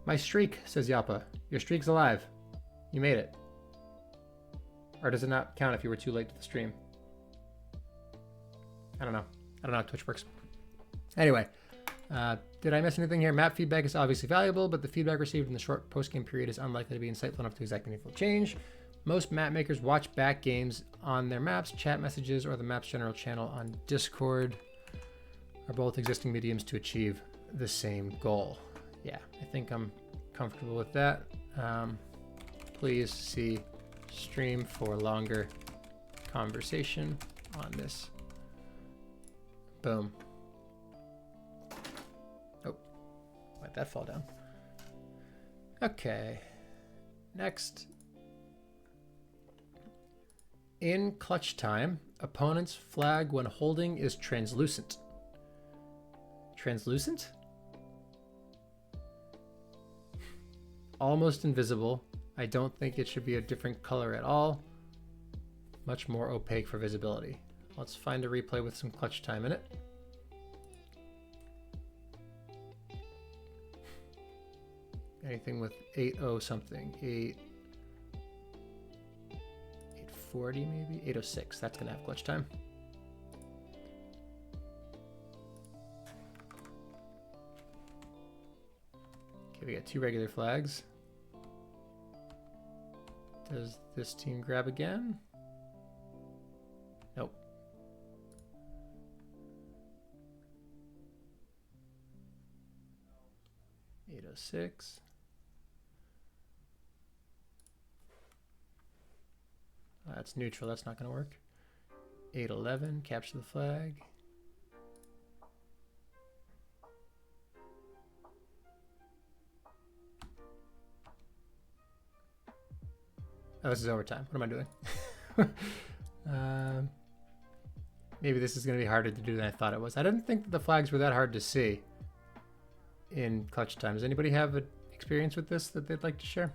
A: My streak, says Yappa. Your streak's alive. You made it. Or does it not count if you were too late to the stream? I don't know. I don't know how Twitch works. Anyway. Did I miss anything here? Map feedback is obviously valuable, but the feedback received in the short post-game period is unlikely to be insightful enough to exact meaningful change. Most map makers watch back games on their maps, chat messages, or the map's general channel on Discord are both existing mediums to achieve the same goal. Yeah, I think I'm comfortable with that. Please see stream for longer conversation on this. Boom. Let that fall down. Okay. Next. In clutch time, opponent's flag when holding is translucent. Translucent? Almost invisible. I don't think it should be a different color at all. Much more opaque for visibility. Let's find a replay with some clutch time in it. Anything with 8.0 something, 840 maybe, 806. That's gonna have clutch time. Okay, we got 2 regular flags. Does this team grab again? Nope. .806. That's neutral, that's not going to work. 811, capture the flag. Oh, this is overtime. What am I doing? Maybe this is going to be harder to do than I thought it was. I didn't think that the flags were that hard to see in clutch time. Does anybody have an experience with this that they'd like to share?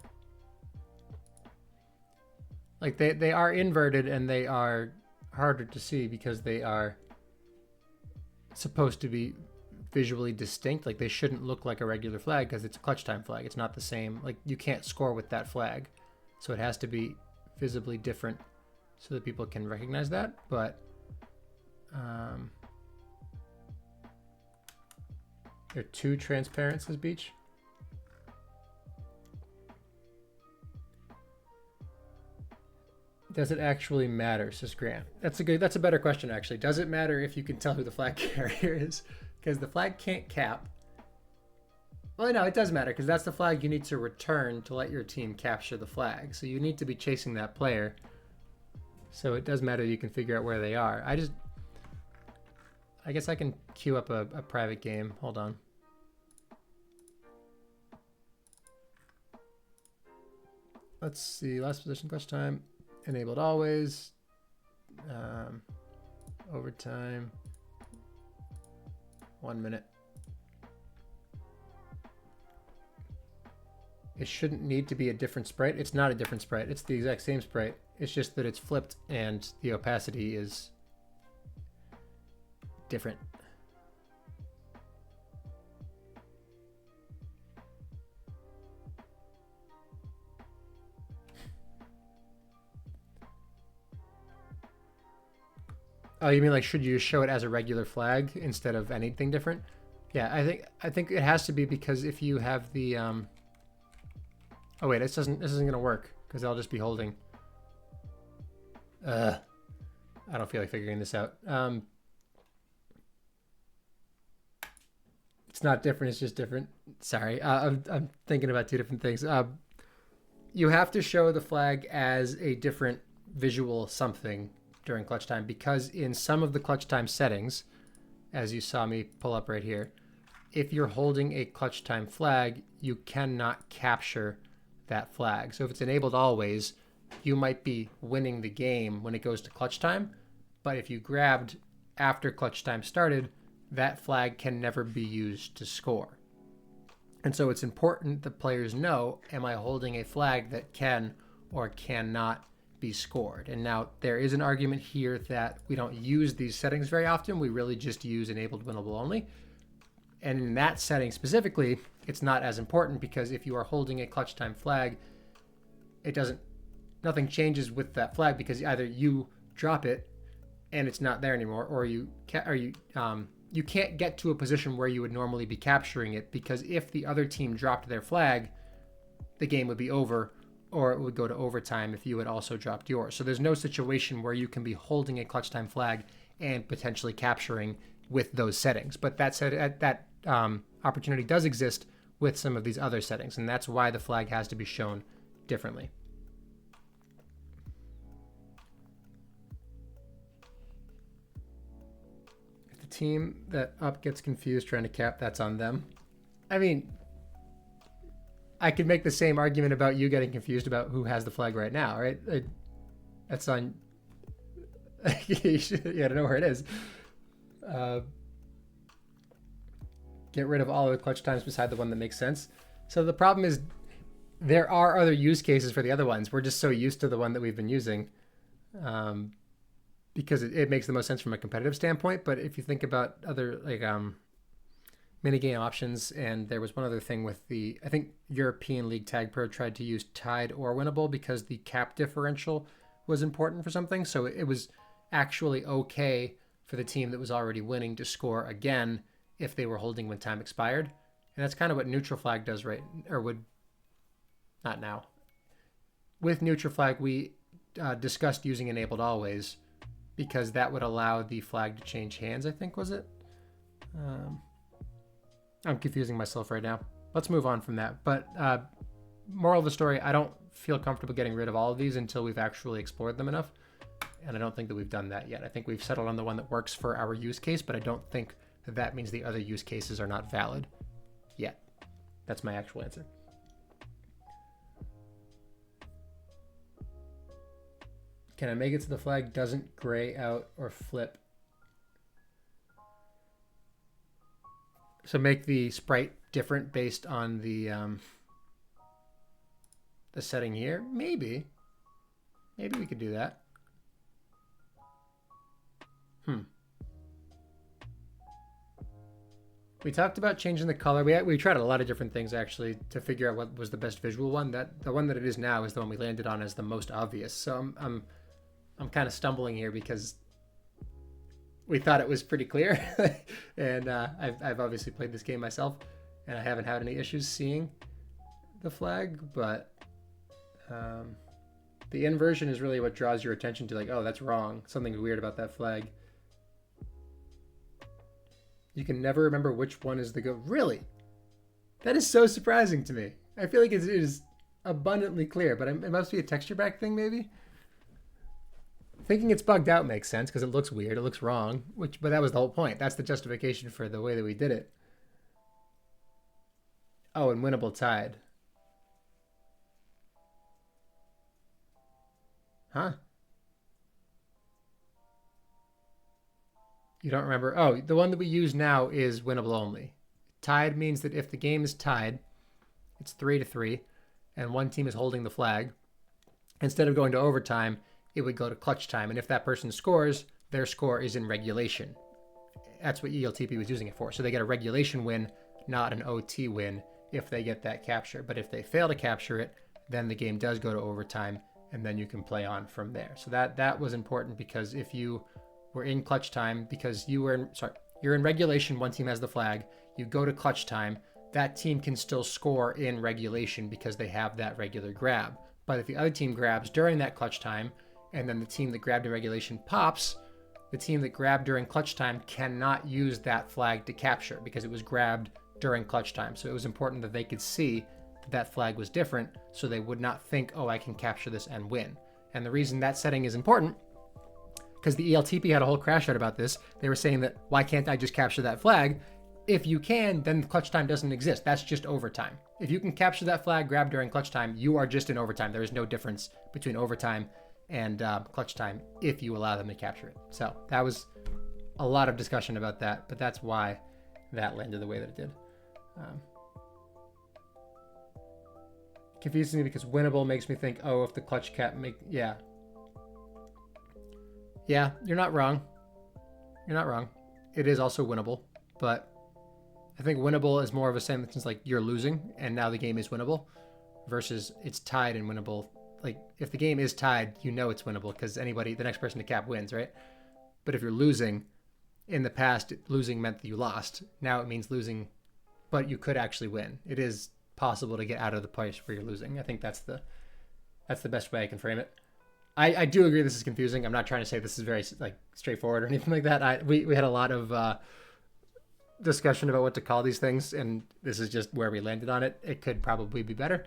A: Like they are inverted and they are harder to see because they are supposed to be visually distinct. Like they shouldn't look like a regular flag because it's a clutch time flag. It's not the same. Like you can't score with that flag. So it has to be visibly different so that people can recognize that. But there are 2 transparent, says Beach. Does it actually matter, says Grant? That's a better question actually. Does it matter if you can tell who the flag carrier is? Because the flag can't cap. Well, no, it does matter because that's the flag you need to return to let your team capture the flag. So you need to be chasing that player. So it does matter you can figure out where they are. I guess I can queue up a private game. Hold on. Let's see, last position clutch time. Enabled always. Overtime. 1 minute. it shouldn't need to be a different sprite. It's not a different sprite. It's the exact same sprite. It's just that it's flipped and the opacity is different. Oh, you mean like should you show it as a regular flag instead of anything different? Yeah, I think it has to be because if you have the oh wait, this isn't gonna work because I'll just be holding. I don't feel like figuring this out. It's not different. It's just different. Sorry, I'm thinking about two different things. You have to show the flag as a different visual something during clutch time because in some of the clutch time settings, as you saw me pull up right here, if you're holding a clutch time flag, you cannot capture that flag. So if it's enabled always, you might be winning the game when it goes to clutch time. But if you grabbed after clutch time started, that flag can never be used to score. And so it's important that players know, am I holding a flag that can or cannot be scored? And now there is an argument here that we don't use these settings very often. We really just use enabled winnable only. And in that setting specifically, it's not as important because if you are holding a clutch time flag, nothing changes with that flag because either you drop it and it's not there anymore, or you can't get to a position where you would normally be capturing it because if the other team dropped their flag, the game would be over or it would go to overtime if you had also dropped yours. So there's no situation where you can be holding a clutch time flag and potentially capturing with those settings. But that opportunity does exist with some of these other settings, and that's why the flag has to be shown differently. If the team that up gets confused trying to cap, that's on them. I mean, I could make the same argument about you getting confused about who has the flag right now, right? That's on. You gotta know where it is. Get rid of all the clutch times beside the one that makes sense. So the problem is there are other use cases for the other ones. We're just so used to the one that we've been using because it makes the most sense from a competitive standpoint. But if you think about other like minigame options, and there was one other thing with I think European League TagPro tried to use tied or winnable because the cap differential was important for something. So it was actually okay for the team that was already winning to score again if they were holding when time expired. And that's kind of what neutral flag does, right? Or would not now. With neutral flag, we discussed using enabled always because that would allow the flag to change hands, I think, was it? I'm confusing myself right now. Let's move on from that. But moral of the story, I don't feel comfortable getting rid of all of these until we've actually explored them enough. And I don't think that we've done that yet. I think we've settled on the one that works for our use case, but I don't think that means the other use cases are not valid yet. That's my actual answer. Can I make it so the flag doesn't gray out or flip? So make the sprite different based on the setting here? Maybe we could do that. We talked about changing the color. We tried a lot of different things actually to figure out what was the best visual one. The one that it is now is the one we landed on as the most obvious. So I'm kind of stumbling here because we thought it was pretty clear, and I've obviously played this game myself, and I haven't had any issues seeing the flag. But the inversion is really what draws your attention to, like, oh, that's wrong. Something's weird about that flag. You can never remember which one is the go. Really? That is so surprising to me. I feel like it is abundantly clear, but it must be a texture back thing, maybe? Thinking it's bugged out makes sense because it looks weird. It looks wrong, but that was the whole point. That's the justification for the way that we did it. Oh, and winnable tied. Huh? You don't remember? Oh, the one that we use now is winnable only. Tied means that if the game is tied, it's 3-3. and one team is holding the flag, instead of going to overtime, it would go to clutch time. And if that person scores, their score is in regulation. That's what ELTP was using it for. So they get a regulation win, not an OT win, if they get that capture. But if they fail to capture it, then the game does go to overtime, and then you can play on from there. So that was important, because if you were in clutch time, because you're in regulation, one team has the flag, you go to clutch time, that team can still score in regulation because they have that regular grab. But if the other team grabs during that clutch time, and then the team that grabbed in regulation pops, the team that grabbed during clutch time cannot use that flag to capture because it was grabbed during clutch time. So it was important that they could see that that flag was different, so they would not think, oh, I can capture this and win. And the reason that setting is important, because the ELTP had a whole crash out about this. They were saying that, why can't I just capture that flag? If you can, then clutch time doesn't exist. That's just overtime. If you can capture that flag, grab during clutch time, you are just in overtime. There is no difference between overtime and clutch time if you allow them to capture it. So that was a lot of discussion about that, but that's why that landed the way that it did. Confuses me because winnable makes me think, oh, if the clutch cap yeah, you're not wrong. You're not wrong. It is also winnable, but I think winnable is more of a sentence like you're losing and now the game is winnable, versus it's tied and winnable. Like if the game is tied, you know it's winnable because the next person to cap wins, right? But if you're losing, in the past, losing meant that you lost. Now it means losing, but you could actually win. It is possible to get out of the place where you're losing. I think that's the best way I can frame it. I do agree this is confusing. I'm not trying to say this is very straightforward or anything like that. We had a lot of discussion about what to call these things, and this is just where we landed on it. It could probably be better.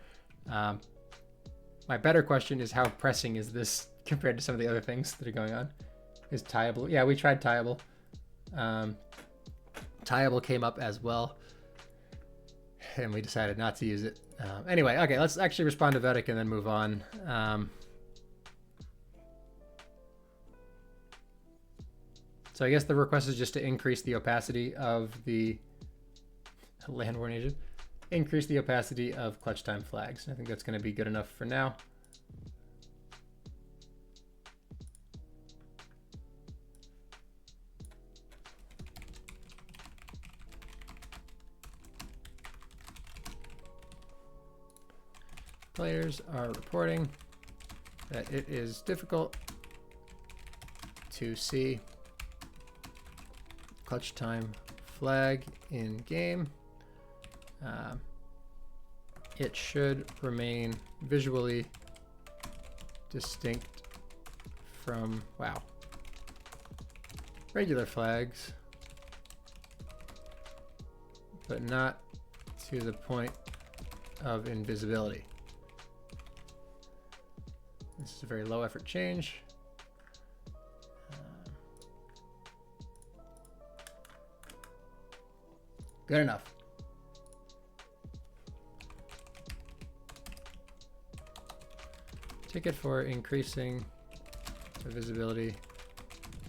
A: My better question is, how pressing is this compared to some of the other things that are going on? Is tieable? Yeah, we tried tieable. Tieable came up as well, and we decided not to use it. Anyway, okay, let's actually respond to Vedic and then move on. So I guess the request is just to increase the opacity of the Landborn agent. Increase the opacity of clutch time flags. I think that's going to be good enough for now. Players are reporting that it is difficult to see clutch time flag in game. It should remain visually distinct from, regular flags, but not to the point of invisibility. This is a very low effort change. Good enough. Ticket for increasing the visibility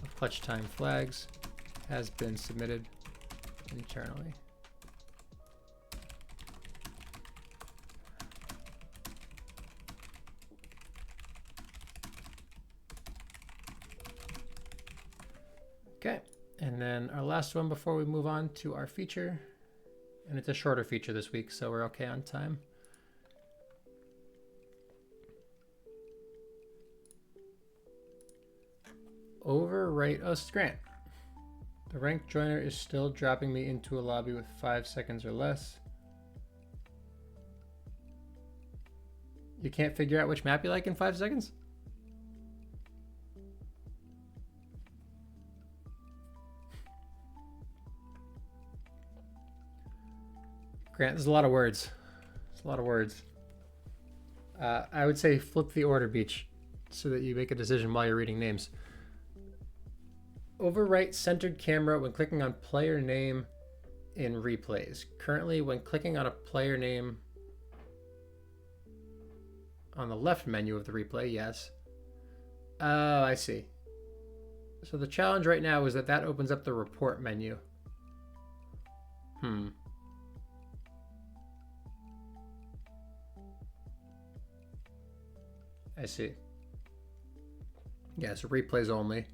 A: of clutch time flags has been submitted internally. Okay, and then our last one before we move on to our feature, and it's a shorter feature this week, so we're okay on time. Overwrite us Grant. The ranked joiner is still dropping me into a lobby with 5 seconds or less. You can't figure out which map you like in 5 seconds? Grant, there's a lot of words. There's a lot of words. I would say flip the order, Beach, so that you make a decision while you're reading names. Overwrite centered camera when clicking on player name in replays. Currently, when clicking on a player name on the left menu of the replay, yes. Oh, I see. So the challenge right now is that opens up the report menu. I see. Yeah, so replays only.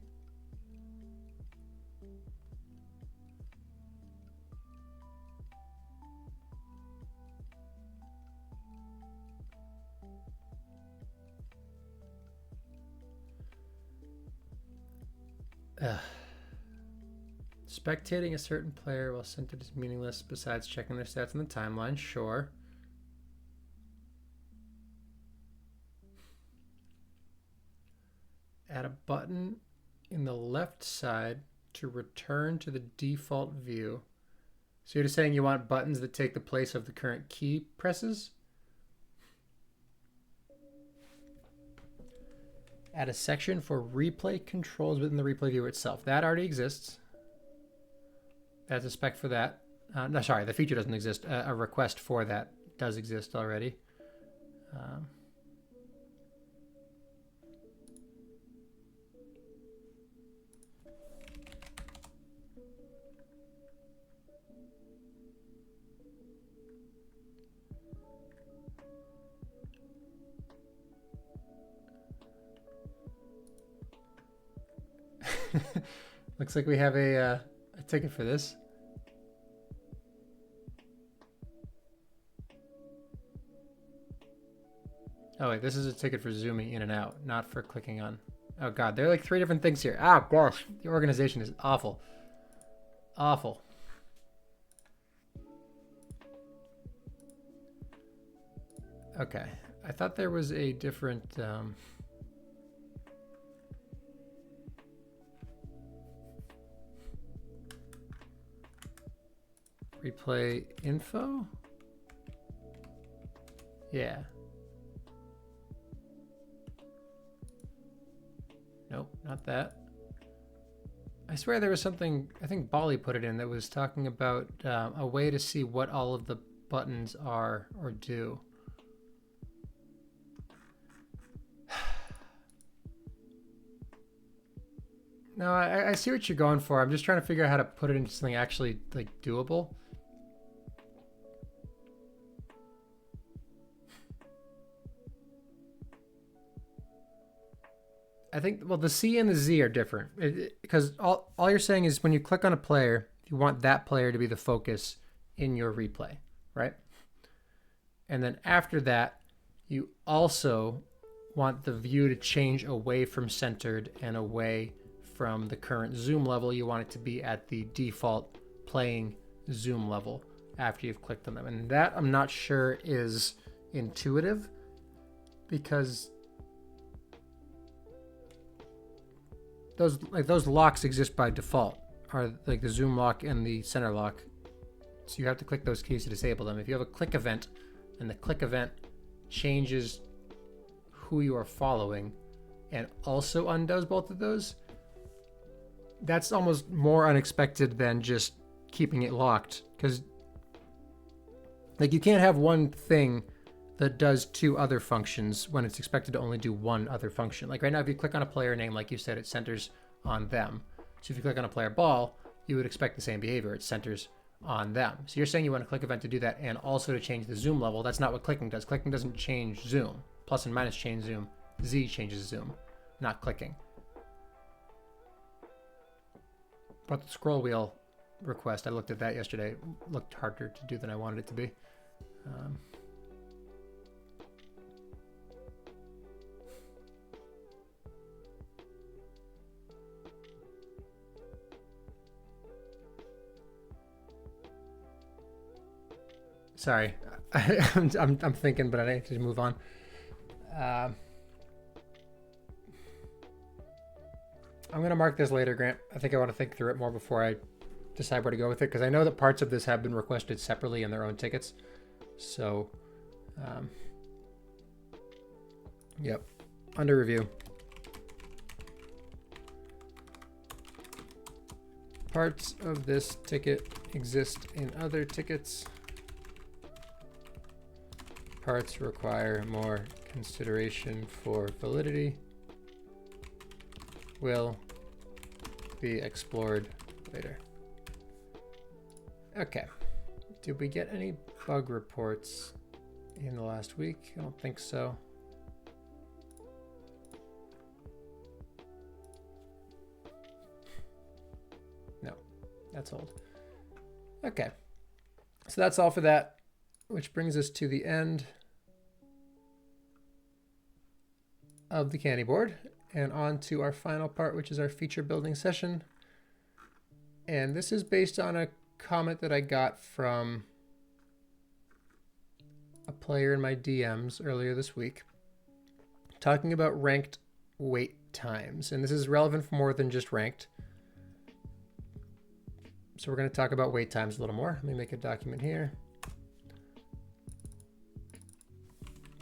A: Spectating a certain player while centered is meaningless besides checking their stats on the timeline. Sure. Add a button in the left side to return to the default view. So you're just saying you want buttons that take the place of the current key presses? Add a section for replay controls within the replay viewer itself. That already exists. That's a spec for that. No, sorry, the feature doesn't exist. A request for that does exist already. Looks like we have a ticket for this. Oh wait, this is a ticket for zooming in and out, not for clicking on. Oh god, there are like 3 different things here. Ah, gosh, the organization is awful. Awful. Okay, I thought there was a different... replay info? Yeah. Nope, not that. I swear there was something, I think Bali put it in, that was talking about a way to see what all of the buttons are or do. No, I see what you're going for. I'm just trying to figure out how to put it into something actually like doable. I think, well, the C and the Z are different because all you're saying is when you click on a player, you want that player to be the focus in your replay, right? And then after that, you also want the view to change away from centered and away from the current zoom level. You want it to be at the default playing zoom level after you've clicked on them. And that I'm not sure is intuitive because those locks exist by default, are like the zoom lock and the center lock. So you have to click those keys to disable them. If you have a click event and the click event changes who you are following and also undoes both of those, that's almost more unexpected than just keeping it locked. Because like you can't have one thing that does 2 other functions when it's expected to only do one other function. Like right now, if you click on a player name, like you said, it centers on them. So if you click on a player ball, you would expect the same behavior. It centers on them. So you're saying you want a click event to do that and also to change the zoom level. That's not what clicking does. Clicking doesn't change zoom. Plus and minus change zoom. Z changes zoom, not clicking. But the scroll wheel request, I looked at that yesterday, looked harder to do than I wanted it to be. Sorry, I'm thinking, but I need to move on. I'm gonna mark this later, Grant. I think I want to think through it more before I decide where to go with it, because I know that parts of this have been requested separately in their own tickets. So, yep, under review. Parts of this ticket exist in other tickets. Parts require more consideration for validity. Will be explored later. Okay. Did we get any bug reports in the last week? I don't think so. That's old. Okay. So that's all for that, which brings us to the end of the candy board and on to our final part, which is our feature building session. And this is based on a comment that I got from a player in my DMs earlier this week, talking about ranked wait times. And this is relevant for more than just ranked. So we're going to talk about wait times a little more. Let me make a document here.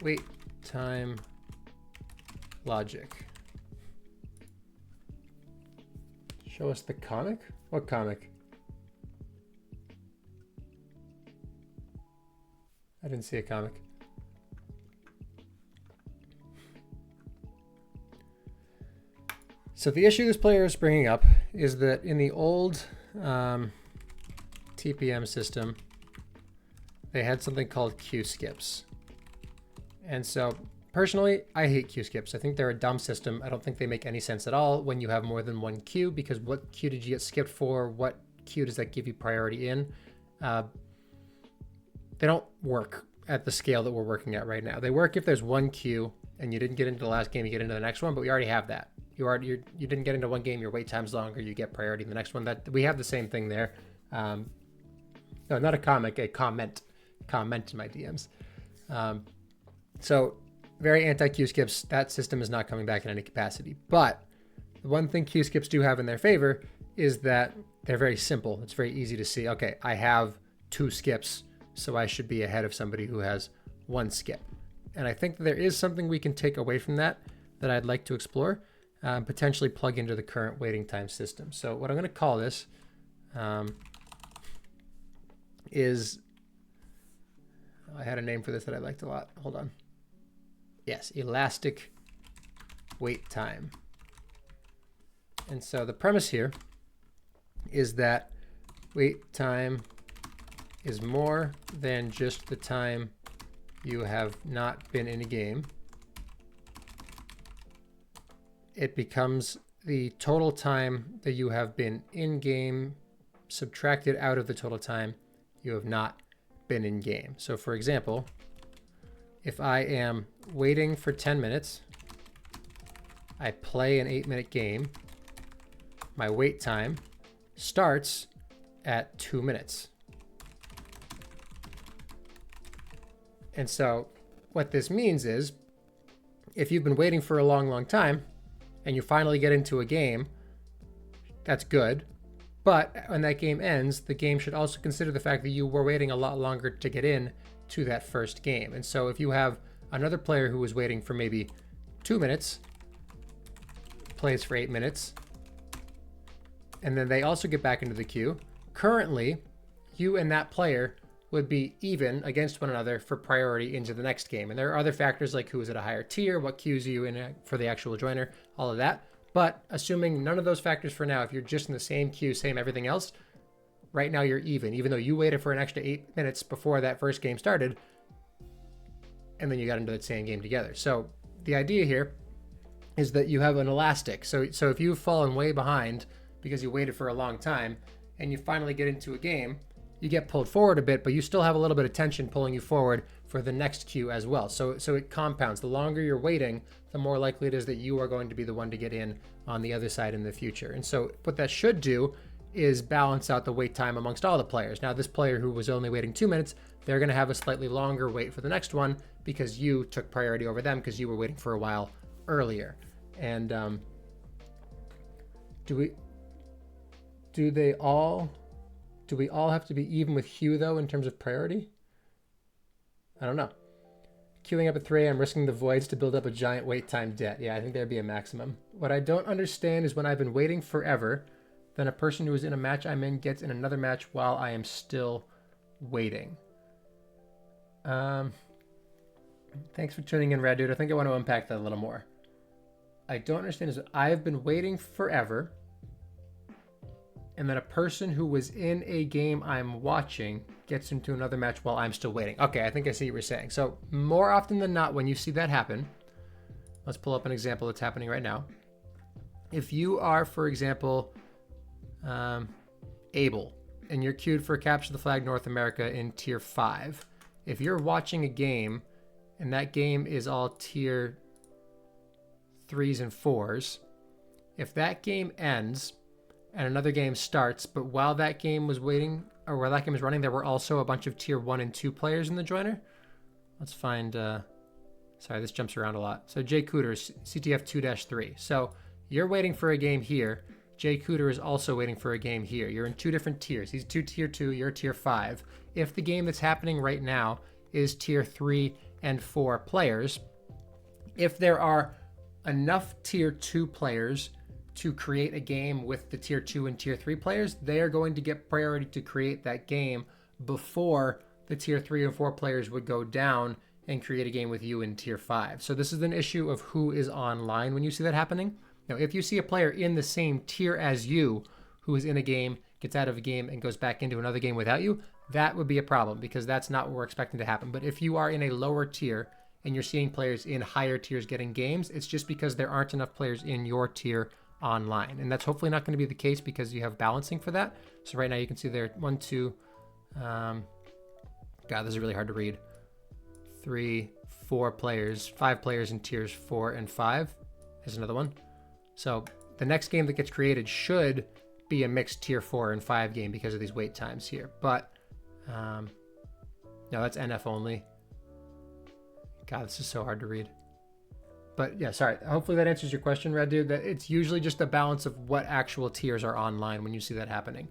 A: Wait time logic. Show us the comic? What comic? I didn't see a comic. So the issue this player is bringing up is that in the old TPM system, they had something called queue skips. And so personally, I hate queue skips. I think they're a dumb system. I don't think they make any sense at all when you have more than one queue, because what queue did you get skipped for? What queue does that give you priority in? They don't work at the scale that we're working at right now. They work if there's one queue and you didn't get into the last game, you get into the next one, but we already have that. You didn't get into one game, your wait time's longer, you get priority in the next one. That we have the same thing there. No, not a comic, a comment in my DMs. So very anti-queue skips. That system is not coming back in any capacity. But the one thing queue skips do have in their favor is that they're very simple. It's very easy to see, okay, I have 2 skips, so I should be ahead of somebody who has 1 skip. And I think that there is something we can take away from that I'd like to explore, potentially plug into the current waiting time system. So what I'm going to call this is, I had a name for this that I liked a lot. Hold on. Yes, elastic wait time. And so the premise here is that wait time is more than just the time you have not been in a game. It becomes the total time that you have been in game subtracted out of the total time you have not been in game. So for example, if I am waiting for 10 minutes, I play an 8-minute game, my wait time starts at 2 minutes. And so what this means is, if you've been waiting for a long time and you finally get into a game, that's good. But when that game ends, the game should also consider the fact that you were waiting a lot longer to get in to that first game. And so if you have another player who was waiting for maybe 2 minutes, plays for 8 minutes, and then they also get back into the queue, currently you and that player would be even against one another for priority into the next game. And there are other factors like who is at a higher tier, what queues you in for the actual joiner, all of that. But assuming none of those factors for now, if you're just in the same queue, same everything else, right now you're even though you waited for an extra 8 minutes before that first game started, and then you got into that same game together. So the idea here is that you have an elastic. So if you've fallen way behind because you waited for a long time and you finally get into a game, you get pulled forward a bit, but you still have a little bit of tension pulling you forward for the next queue as well. So it compounds. The longer you're waiting, the more likely it is that you are going to be the one to get in on the other side in the future. And so what that should do is balance out the wait time amongst all the players. Now, this player who was only waiting 2 minutes, they're going to have a slightly longer wait for the next one because you took priority over them because you were waiting for a while earlier. And do we all have to be even with Hugh, though, in terms of priority? I don't know. Queuing up at 3 a.m., risking the voids to build up a giant wait time debt. Yeah, I think there'd be a maximum. What I don't understand is when I've been waiting forever, then a person who is in a match I'm in gets in another match while I am still waiting. Thanks for tuning in, Rad Dude. I think I want to unpack that a little more. I don't understand is that I've been waiting forever, and then a person who was in a game I'm watching gets into another match while I'm still waiting. Okay, I think I see what you're saying. So more often than not, when you see that happen, let's pull up an example that's happening right now. If you are, for example, Able, and you're queued for Capture the Flag North America in Tier 5. If you're watching a game and that game is all Tier 3s and 4s, if that game ends and another game starts, but while that game was waiting, or while that game was running, there were also a bunch of Tier 1 and 2 players in the joiner. Let's find, sorry, this jumps around a lot. So Jay Cooter, CTF 2-3. So you're waiting for a game here. Jay Cooter is also waiting for a game here. You're in two different tiers. He's Tier 2, you're Tier 5. If the game that's happening right now is Tier 3 and 4 players, if there are enough Tier 2 players to create a game with the Tier 2 and Tier 3 players, they are going to get priority to create that game before the Tier 3 and 4 players would go down and create a game with you in Tier 5. So this is an issue of who is online when you see that happening. Now, if you see a player in the same tier as you who is in a game, gets out of a game, and goes back into another game without you, that would be a problem because that's not what we're expecting to happen. But if you are in a lower tier and you're seeing players in higher tiers getting games, it's just because there aren't enough players in your tier online. And that's hopefully not going to be the case because you have balancing for that. So right now you can see there 1, 2, God, this is really hard to read. 3, 4 players, 5 players in tiers 4 and 5. Here's another one. So the next game that gets created should be a mixed tier 4 and 5 game because of these wait times here. But no, that's NF only. God, this is so hard to read. But yeah, sorry. Hopefully that answers your question, Red Dude. That it's usually just a balance of what actual tiers are online when you see that happening.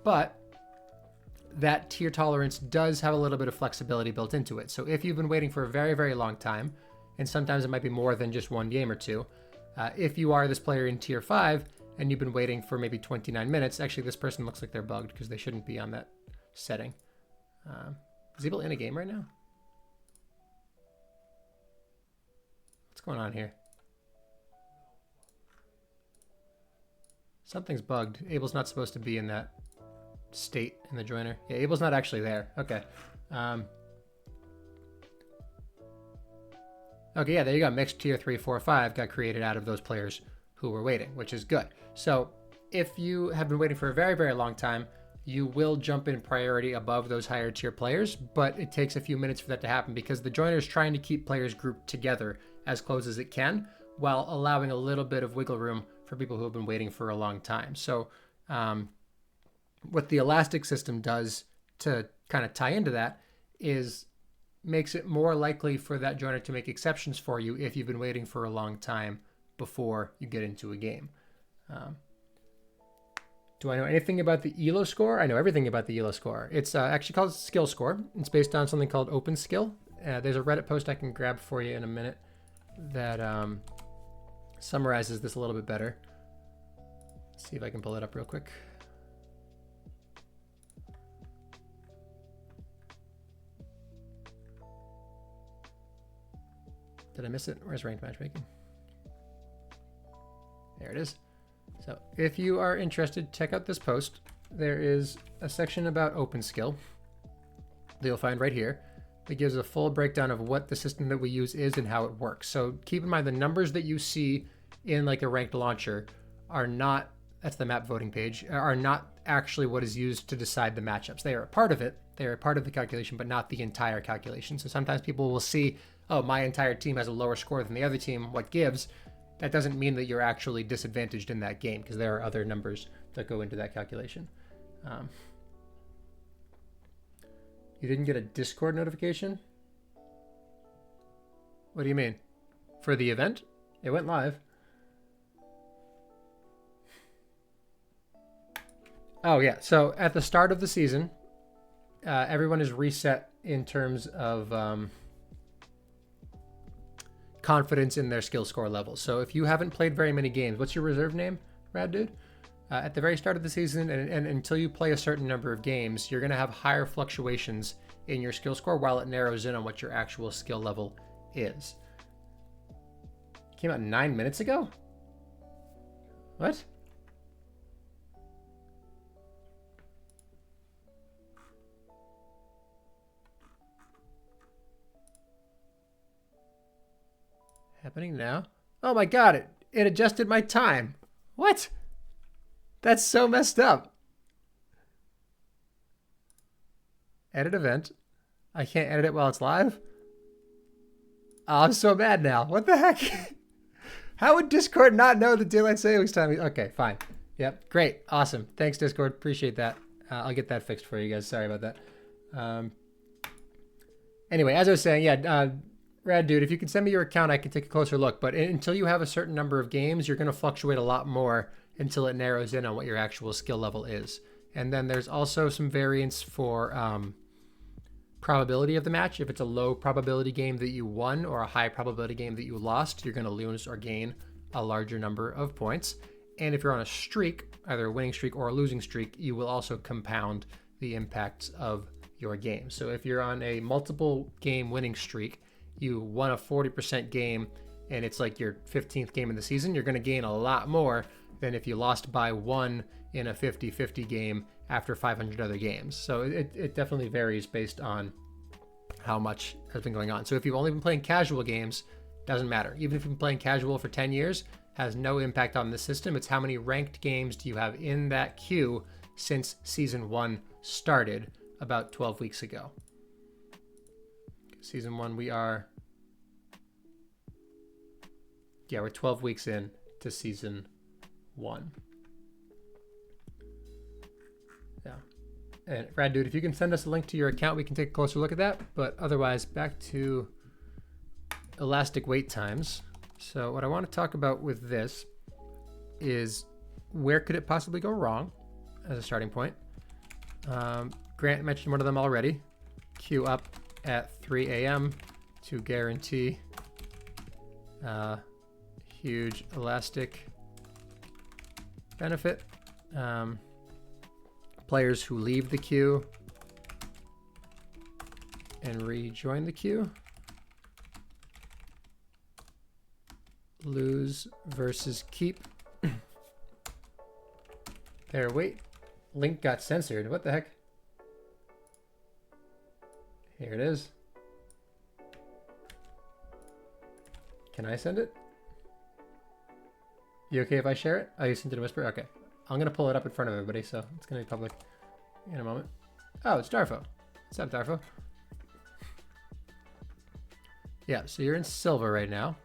A: But that tier tolerance does have a little bit of flexibility built into it. So if you've been waiting for a very, very long time, and sometimes it might be more than just one game or two, if you are this player in tier 5 and you've been waiting for maybe 29 minutes, actually this person looks like they're bugged because they shouldn't be on that setting. Is Able in a game right now? What's going on here? Something's bugged. Able's not supposed to be in that state in the joiner. Yeah, Able's not actually there. Okay. Okay, yeah, there you go. Mixed tier 3, 4, 5 got created out of those players who were waiting, which is good. So if you have been waiting for a very, very long time, you will jump in priority above those higher tier players, but it takes a few minutes for that to happen because the joiner is trying to keep players grouped together as close as it can while allowing a little bit of wiggle room for people who have been waiting for a long time. So what the elastic system does to kind of tie into that is makes it more likely for that joiner to make exceptions for you if you've been waiting for a long time before you get into a game. Do I know anything about the ELO score? I know everything about the ELO score. It's actually called skill score. It's based on something called open skill. There's a Reddit post I can grab for you in a minute that summarizes this a little bit better. Let's see if I can pull it up real quick. Did I miss it? Where's ranked matchmaking? There it is. So if you are interested, check out this post. There is a section about open skill that you'll find right here. It gives a full breakdown of what the system that we use is and how it works. So keep in mind the numbers that you see in like a ranked launcher are not, that's the map voting page, are not actually what is used to decide the matchups. They are a part of it. They are a part of the calculation, but not the entire calculation. So sometimes people will see, oh, my entire team has a lower score than the other team. What gives? That doesn't mean that you're actually disadvantaged in that game because there are other numbers that go into that calculation. You didn't get a Discord notification? What do you mean? For the event? It went live. Oh yeah, so at the start of the season, everyone is reset in terms of confidence in their skill score levels. So if you haven't played very many games, what's your reserve name, Rad Dude? At the very start of the season and until you play a certain number of games, you're going to have higher fluctuations in your skill score while it narrows in on what your actual skill level is. It came out 9 minutes ago? What? Happening now? Oh my god, it adjusted my time. What? That's so messed up. Edit event. I can't edit it while it's live. Oh, I'm so mad now. What the heck? How would Discord not know the daylight savings time? Okay, fine. Yep, great, awesome. Thanks, Discord. Appreciate that. I'll get that fixed for you guys. Sorry about that. Anyway, as I was saying, yeah, Rad Dude, if you can send me your account, I can take a closer look. But until you have a certain number of games, you're going to fluctuate a lot more until it narrows in on what your actual skill level is. And then there's also some variance for probability of the match. If it's a low probability game that you won or a high probability game that you lost, you're going to lose or gain a larger number of points. And if you're on a streak, either a winning streak or a losing streak, you will also compound the impacts of your game. So if you're on a multiple game winning streak, you won a 40% game and it's like your 15th game in the season, you're going to gain a lot more than if you lost by 1 in a 50-50 game after 500 other games. So it definitely varies based on how much has been going on. So if you've only been playing casual games, doesn't matter. Even if you've been playing casual for 10 years, has no impact on the system. It's how many ranked games do you have in that queue since season 1 started about 12 weeks ago. Season 1, we're 12 weeks in to season 1. Yeah. And Rad Dude, if you can send us a link to your account, we can take a closer look at that. But otherwise, back to elastic wait times. So what I want to talk about with this is where could it possibly go wrong as a starting point. Grant mentioned one of them already. Queue up at 3 a.m. to guarantee huge elastic benefit. Players who leave the queue and rejoin the queue lose versus keep their wait. Link got censored. What the heck? Here it is. Can I send it? You okay if I share it? Oh, you sent it in Whisper? Okay. I'm going to pull it up in front of everybody, so it's going to be public in a moment. Oh, it's Darfo. What's up, Darfo? Yeah, so you're in silver right now.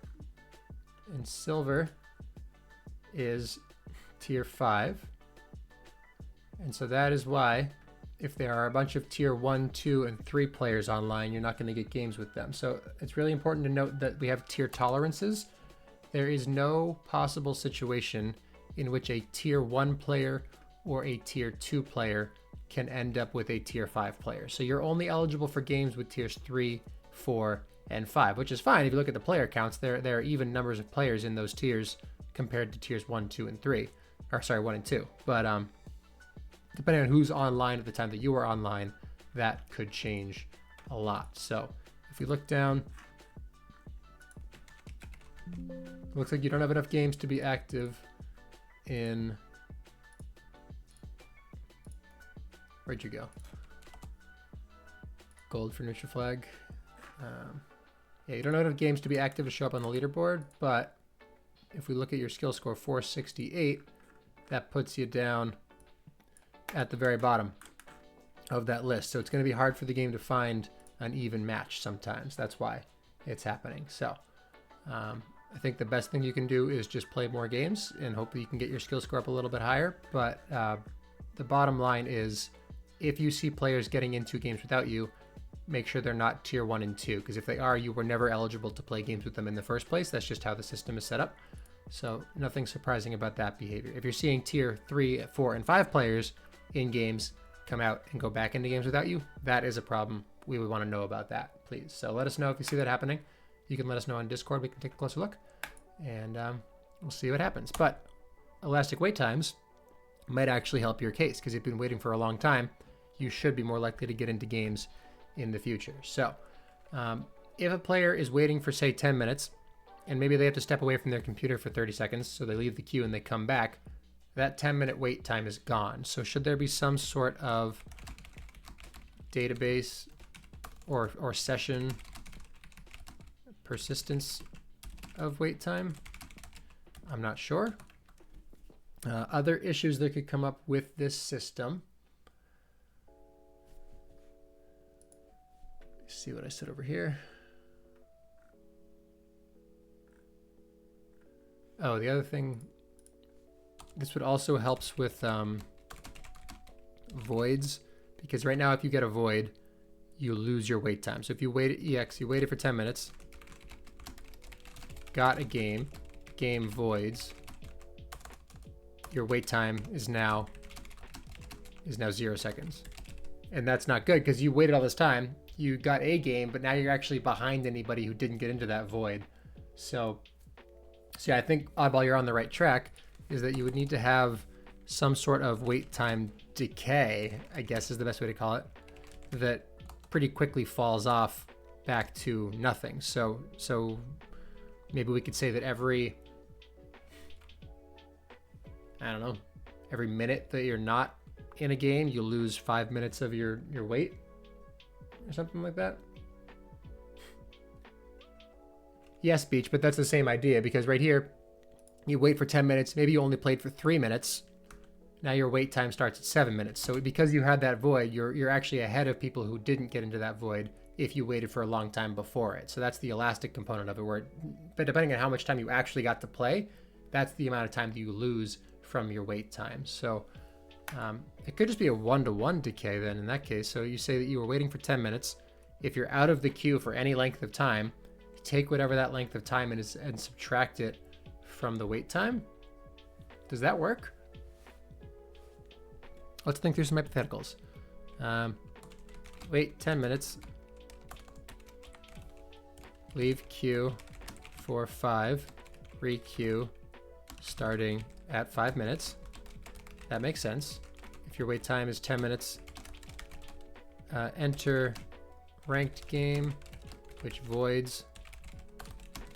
A: And silver is tier 5. And so that is why if there are a bunch of tier 1, 2, and 3 players online, you're not going to get games with them. So it's really important to note that we have tier tolerances. There is no possible situation in which a tier 1 player or a tier 2 player can end up with a tier 5 player. So you're only eligible for games with tiers 3, 4, and 5, which is fine. If you look at the player counts, there are even numbers of players in those tiers compared to tiers 1, 2, and 3. Or sorry, 1 and 2. But depending on who's online at the time that you are online, that could change a lot. So if we look down, it looks like you don't have enough games to be active in... Where'd you go? Gold for neutral flag. Yeah, you don't have enough games to be active to show up on the leaderboard, but if we look at your skill score, 468, that puts you down at the very bottom of that list. So it's going to be hard for the game to find an even match sometimes. That's why it's happening. So I think the best thing you can do is just play more games and hope that you can get your skill score up a little bit higher. But the bottom line is, if you see players getting into games without you, make sure they're not tier 1 and 2, because if they are, you were never eligible to play games with them in the first place. That's just how the system is set up. So nothing surprising about that behavior. If you're seeing tier 3, 4, and 5 players in games come out and go back into games without you, that is a problem. We would want to know about that, please. So let us know if you see that happening. You can let us know on Discord. We can take a closer look, and we'll see what happens. But elastic wait times might actually help your case, because if you've been waiting for a long time, you should be more likely to get into games in the future. So if a player is waiting for, say, 10 minutes, and maybe they have to step away from their computer for 30 seconds, so they leave the queue and they come back, that 10-minute wait time is gone. So should there be some sort of database or session persistence of wait time? I'm not sure. Other issues that could come up with this system. See what I said over here. Oh, the other thing, this would also helps with voids, because right now if you get a void, you lose your wait time. So if you wait you waited for 10 minutes, got a game voids, your wait time is now 0 seconds. And that's not good because you waited all this time, you got a game, but now you're actually behind anybody who didn't get into that void. So yeah, I think Oddball, you're on the right track, is that you would need to have some sort of wait time decay, I guess is the best way to call it, that pretty quickly falls off back to nothing. So maybe we could say that every minute that you're not in a game, you lose 5 minutes of your wait or something like that. Yes, Beach, but that's the same idea, because right here, you wait for 10 minutes, maybe you only played for 3 minutes. Now your wait time starts at 7 minutes. So because you had that void, you're actually ahead of people who didn't get into that void if you waited for a long time before it. So that's the elastic component of it, but depending on how much time you actually got to play, that's the amount of time that you lose from your wait time. So it could just be a 1-to-1 decay then in that case. So you say that you were waiting for 10 minutes. If you're out of the queue for any length of time, take whatever that length of time is and subtract it from the wait time. Does that work? Let's think through some hypotheticals. Wait 10 minutes. Leave queue for 5. Re-queue starting at 5 minutes. That makes sense. If your wait time is 10 minutes, enter ranked game, which voids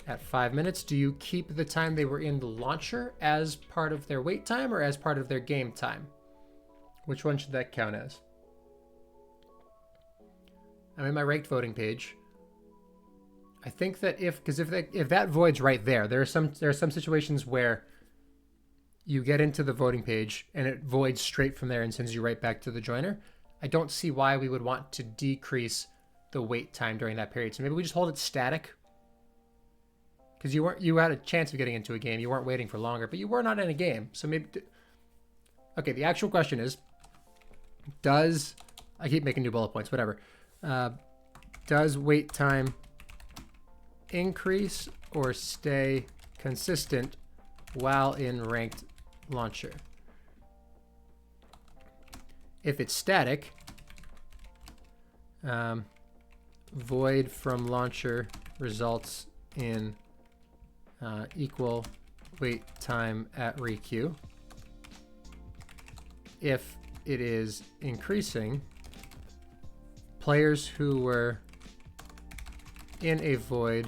A: at 5 minutes. Do you keep the time they were in the launcher as part of their wait time or as part of their game time? Which one should that count as? I'm in my ranked voting page. I think that if that void's right there, there are some situations where you get into the voting page and it voids straight from there and sends you right back to the joiner. I don't see why we would want to decrease the wait time during that period. So maybe we just hold it static. Because you had a chance of getting into a game. You weren't waiting for longer, but you were not in a game. So maybe... Okay, the actual question is, I keep making new bullet points, whatever. Does wait time increase or stay consistent while in ranked launcher? If it's static, void from launcher results in equal wait time at requeue. If it is increasing, players who were in a void,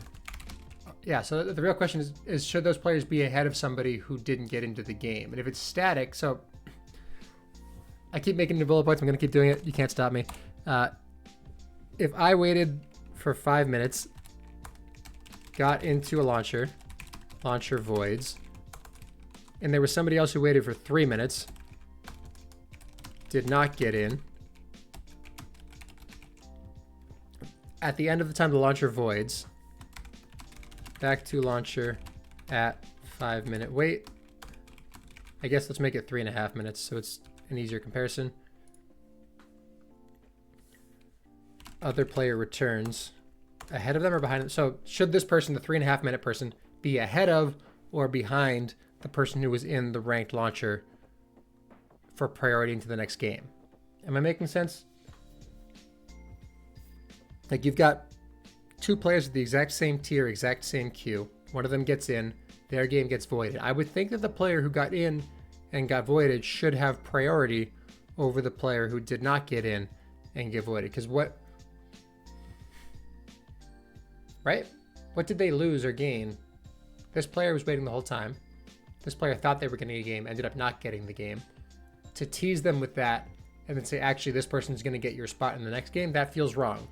A: yeah, so the real question is should those players be ahead of somebody who didn't get into the game? And if it's static, so I keep making new bullet points, I'm gonna keep doing it, you can't stop me. If I waited for 5 minutes, got into a launcher voids, and there was somebody else who waited for 3 minutes, did not get in. At the end of the time the launcher voids, back to launcher at 5 minute wait. I guess let's make it 3.5 minutes so it's an easier comparison. Other player returns ahead of them or behind them. So should this person, the 3.5 minute person, be ahead of or behind the person who was in the ranked launcher for priority into the next game? Am I making sense? Like you've got two players with the exact same tier, exact same queue. One of them gets in, their game gets voided. I would think that the player who got in and got voided should have priority over the player who did not get in and get voided. Because what, right? What did they lose or gain? This player was waiting the whole time. This player thought they were getting a game, ended up not getting the game. To tease them with that and then say, actually, this person's going to get your spot in the next game, that feels wrong.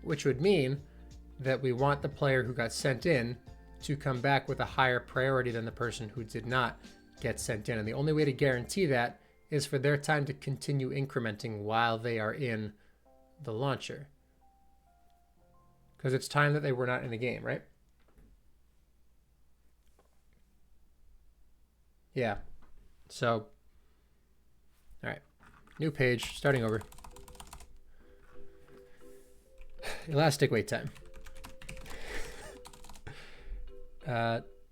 A: Which would mean that we want the player who got sent in to come back with a higher priority than the person who did not get sent in. And the only way to guarantee that is for their time to continue incrementing while they are in the launcher. Because it's time that they were not in the game, right? Yeah. So, all right. New page, starting over. Elastic wait time.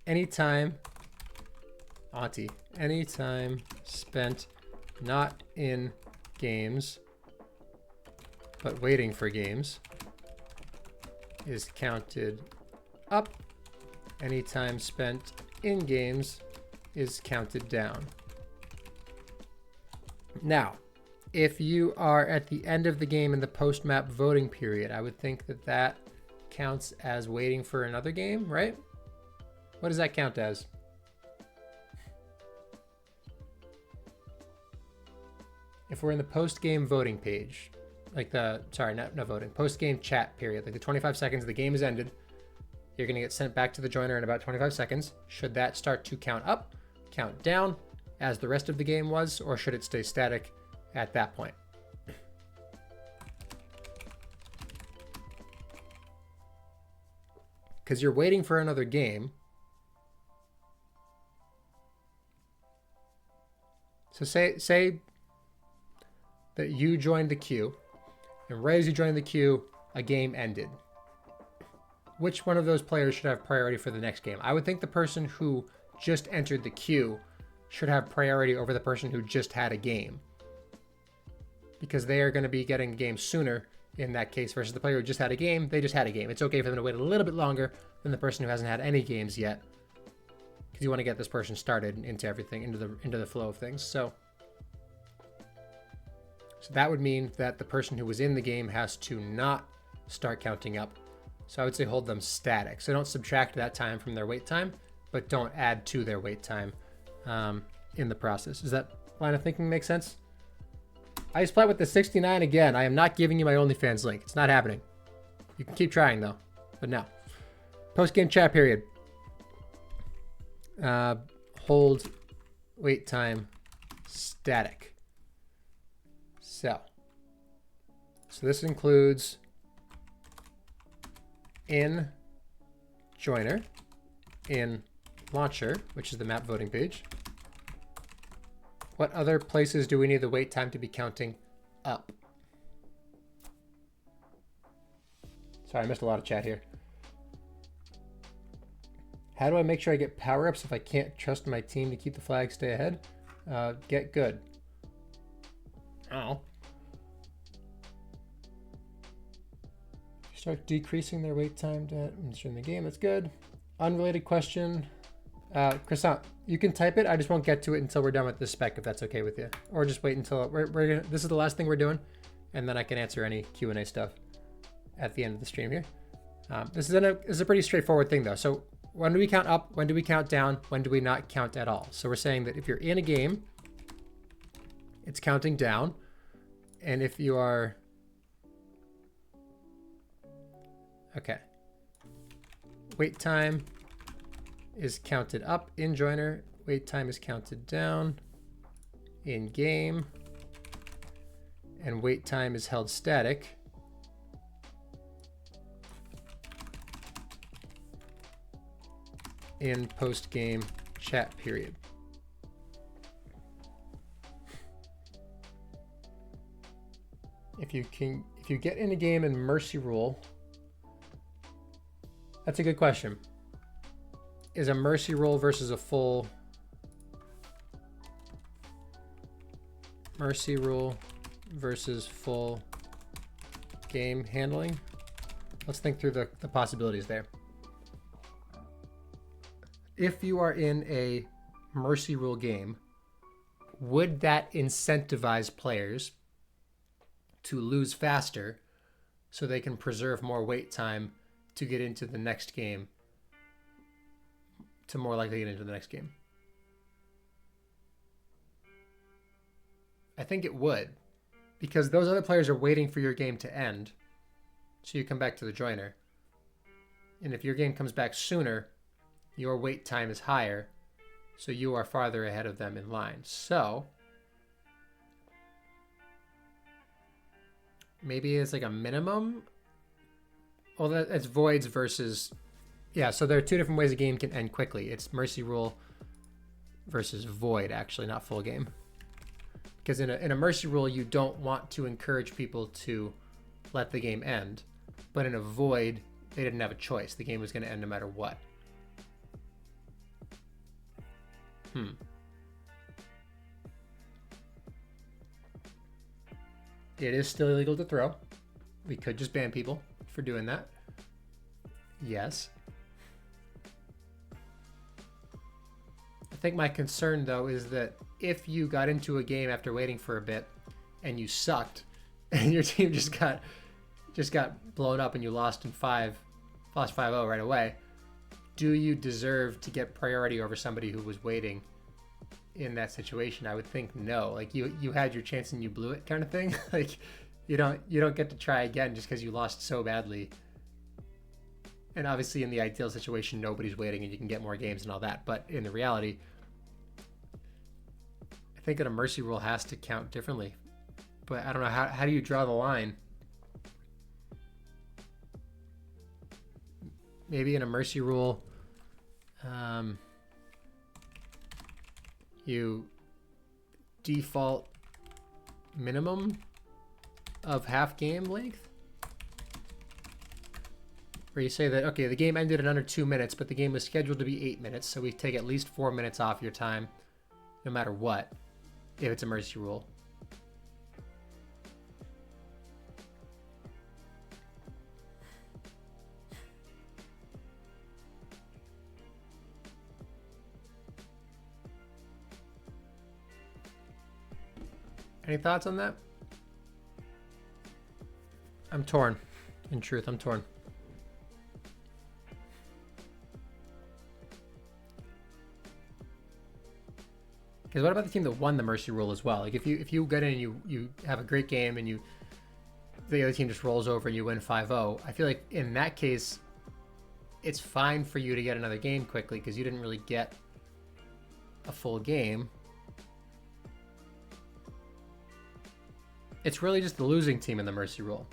A: Anytime spent not in games, but waiting for games is counted up. Any time spent in games is counted down. Now, if you are at the end of the game in the post-map voting period, I would think that that counts as waiting for another game, right? What does that count as? If we're in the post-game voting page, like the, sorry, not voting, post-game chat period, like the 25 seconds the game has ended, you're going to get sent back to the joiner in about 25 seconds. Should that start to count up, count down, as the rest of the game was, or should it stay static at that point? Because you're waiting for another game. So say that you joined the queue, and right as you joined the queue, a game ended. Which one of those players should have priority for the next game? I would think the person who just entered the queue should have priority over the person who just had a game, because they are going to be getting the game sooner in that case versus the player who just had a game. They just had a game. It's okay for them to wait a little bit longer than the person who hasn't had any games yet, because you want to get this person started into everything, into the flow of things. So that would mean that the person who was in the game has to not start counting up. So I would say hold them static. So don't subtract that time from their wait time, but don't add to their wait time in the process. Does that line of thinking make sense? I just play with the 69 again. I am not giving you my OnlyFans link. It's not happening. You can keep trying though, but no. Post-game chat period. Hold wait time static. So this includes in joiner, in launcher, which is the map voting page. What other places do we need the wait time to be counting up? Sorry, I missed a lot of chat here. How do I make sure I get power-ups if I can't trust my team to keep the flag, stay ahead? Get good. Oh. Start decreasing their wait time to in the game. That's good. Unrelated question. Croissant, you can type it. I just won't get to it until we're done with this spec, if that's okay with you. Or just wait until we're gonna, this is the last thing we're doing, and then I can answer any Q&A stuff at the end of the stream here. This is a pretty straightforward thing though. So when do we count up? When do we count down? When do we not count at all? So we're saying that if you're in a game, it's counting down. And if you are, okay, wait time is counted up in joiner, wait time is counted down in game, and wait time is held static in post-game chat period. If you get in a game in mercy rule, that's a good question. Is a mercy rule versus a full mercy rule versus full game handling? Let's think through the possibilities there. If you are in a mercy rule game, would that incentivize players to lose faster so they can preserve more wait time to get into the next game, to more likely get into the next game? I think it would, because those other players are waiting for your game to end, so you come back to the joiner. And if your game comes back sooner, your wait time is higher, so you are farther ahead of them in line. So maybe it's like a minimum. Well, that's voids versus, yeah. So there are two different ways a game can end quickly. It's mercy rule versus void, actually, not full game. Because in a mercy rule, you don't want to encourage people to let the game end, but in a void, they didn't have a choice. The game was going to end no matter what. It is still illegal to throw. We could just ban people for doing that. Yes. I think my concern, though, is that if you got into a game after waiting for a bit and you sucked and your team just got blown up and you lost 5-0 right away, do you deserve to get priority over somebody who was waiting in that situation? I would think no. Like you had your chance and you blew it, kind of thing. Like you don't get to try again just because you lost so badly. And obviously in the ideal situation, nobody's waiting and you can get more games and all that. But in the reality, I think that a mercy rule has to count differently. But I don't know, how do you draw the line? Maybe in a mercy rule, you default minimum of half game length, where you say that, okay, the game ended in under 2 minutes, but the game was scheduled to be 8 minutes, so we take at least 4 minutes off your time, no matter what, if it's a mercy rule. Any thoughts on that? I'm torn. In truth, I'm torn. Because what about the team that won the mercy rule as well? Like if you get in and you have a great game and the other team just rolls over and you win 5-0, I feel like in that case, it's fine for you to get another game quickly because you didn't really get a full game. It's really just the losing team in the mercy rule.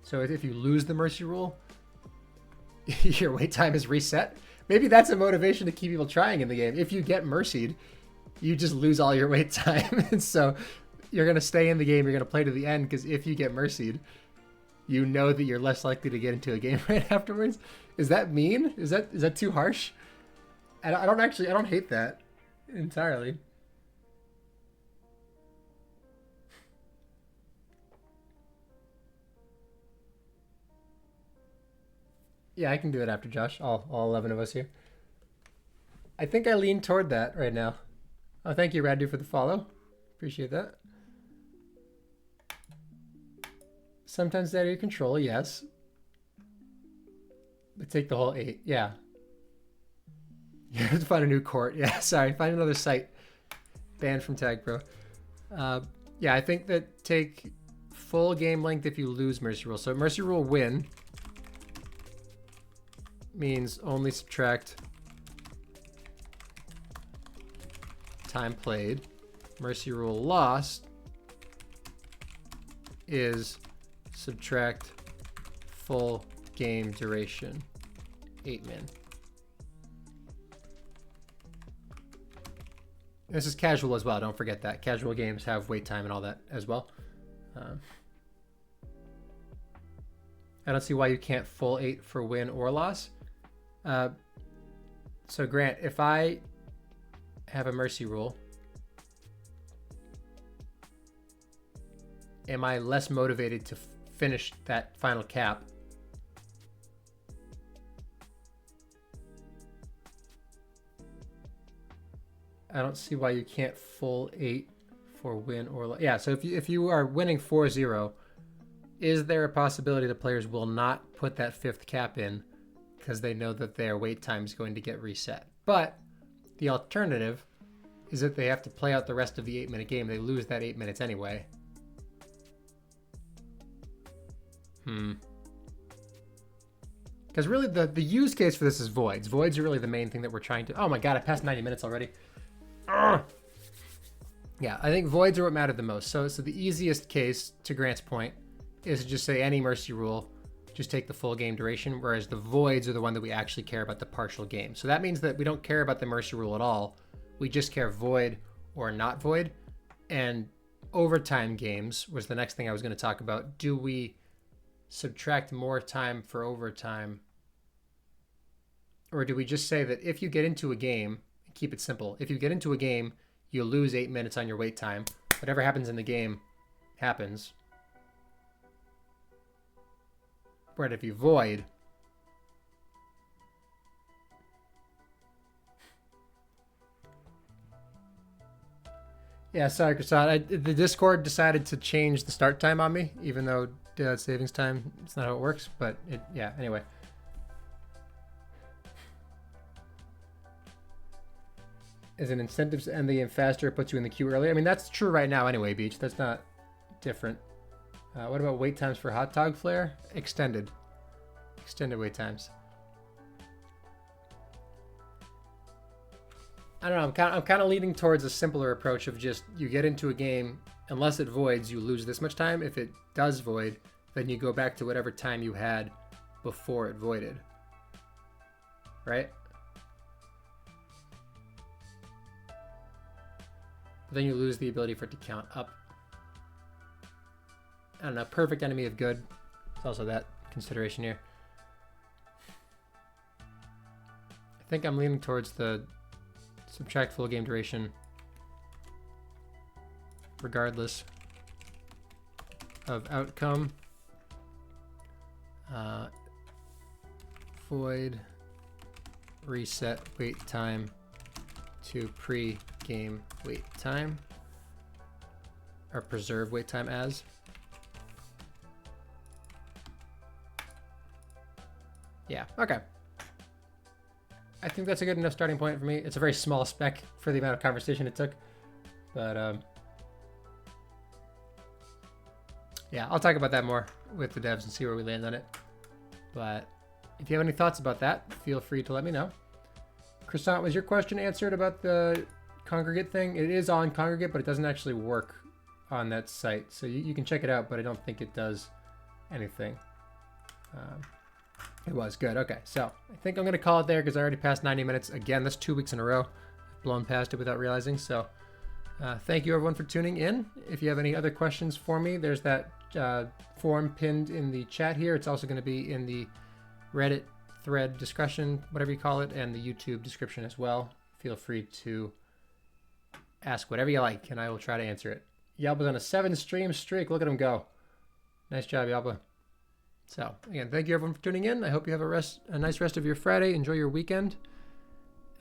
A: So if you lose the mercy rule, your wait time is reset. Maybe that's a motivation to keep people trying in the game. If you get mercied, you just lose all your wait time. And so you're going to stay in the game. You're going to play to the end because if you get mercied, you know that you're less likely to get into a game right afterwards. Is that mean? Is that too harsh? I don't hate that entirely. Yeah, I can do it after Josh. All 11 of us here. I think I lean toward that right now. Oh, thank you, Radu, for the follow. Appreciate that. Sometimes out of your control, yes. But take the whole 8. Yeah. You have to find a new court. Yeah, sorry. Find another site. Banned from TagPro. Yeah, I think that take full game length if you lose Mercy Rule. So Mercy Rule win means only subtract time played. Mercy Rule lost is subtract full game duration, 8 min. This is casual as well, don't forget that. Casual games have wait time and all that as well. I don't see why you can't full 8 for win or loss. So Grant, if I have a mercy rule, am I less motivated to finish that final cap? I don't see why you can't full 8 for win or yeah. So if you are winning 4-0, is there a possibility the players will not put that 5th cap in because they know that their wait time is going to get reset? But the alternative is that they have to play out the rest of the 8-minute game. They lose that 8 minutes anyway. Because really the use case for this is voids. Voids are really the main thing that we're trying to... Oh my god, I passed 90 minutes already. Ugh. Yeah, I think voids are what matter the most. So the easiest case, to Grant's point, is to just say any mercy rule, just take the full game duration, whereas the voids are the one that we actually care about the partial game. So that means that we don't care about the mercy rule at all. We just care void or not void. And overtime games was the next thing I was going to talk about. Do we subtract more time for overtime? Or do we just say that if you get into a game, keep it simple. If you get into a game, you lose 8 minutes on your wait time. Whatever happens in the game happens. But if you void, yeah, sorry, Krasad. The Discord decided to change the start time on me, even though daylight savings time, it's not how it works. But yeah, anyway. Is an incentive to end the game faster, it puts you in the queue earlier. I mean, that's true right now anyway, Beach. That's not different. What about wait times for hot dog flare? Extended wait times. I don't know. I'm kind of leaning towards a simpler approach of just you get into a game, unless it voids, you lose this much time. If it does void, then you go back to whatever time you had before it voided. Right? But then you lose the ability for it to count up. I don't know. Perfect enemy of good. It's also that consideration here. I think I'm leaning towards the subtract full game duration regardless of outcome. Void reset wait time to pre-game wait time, or preserve wait time as. Yeah, okay. I think that's a good enough starting point for me. It's a very small spec for the amount of conversation it took, but yeah, I'll talk about that more with the devs and see where we land on it. But if you have any thoughts about that, feel free to let me know. Croissant, was your question answered about the Congregate thing? It is on Congregate, but it doesn't actually work on that site. So you can check it out, but I don't think it does anything. It was good. Okay, so I think I'm going to call it there because I already passed 90 minutes. Again, that's 2 weeks in a row. I've blown past it without realizing. So thank you, everyone, for tuning in. If you have any other questions for me, there's that form pinned in the chat here. It's also going to be in the Reddit thread discussion, whatever you call it, and the YouTube description as well. Feel free to ask whatever you like, and I will try to answer it. Yalba's on a 7-stream streak. Look at him go. Nice job, Yalba. So, again, thank you, everyone, for tuning in. I hope you have a nice rest of your Friday. Enjoy your weekend,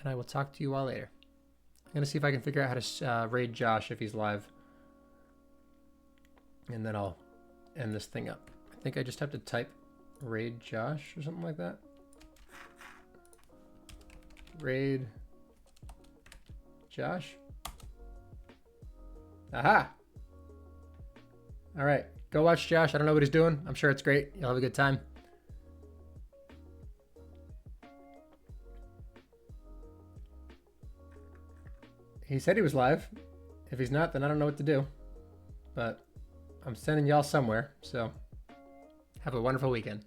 A: and I will talk to you all later. I'm going to see if I can figure out how to raid Josh if he's live, and then I'll end this thing up. I think I just have to type raid Josh or something like that. Raid Josh. Aha! All right, go watch Josh. I don't know what he's doing. I'm sure it's great. You'll have a good time. He said he was live. If he's not, then I don't know what to do. But I'm sending y'all somewhere, so have a wonderful weekend.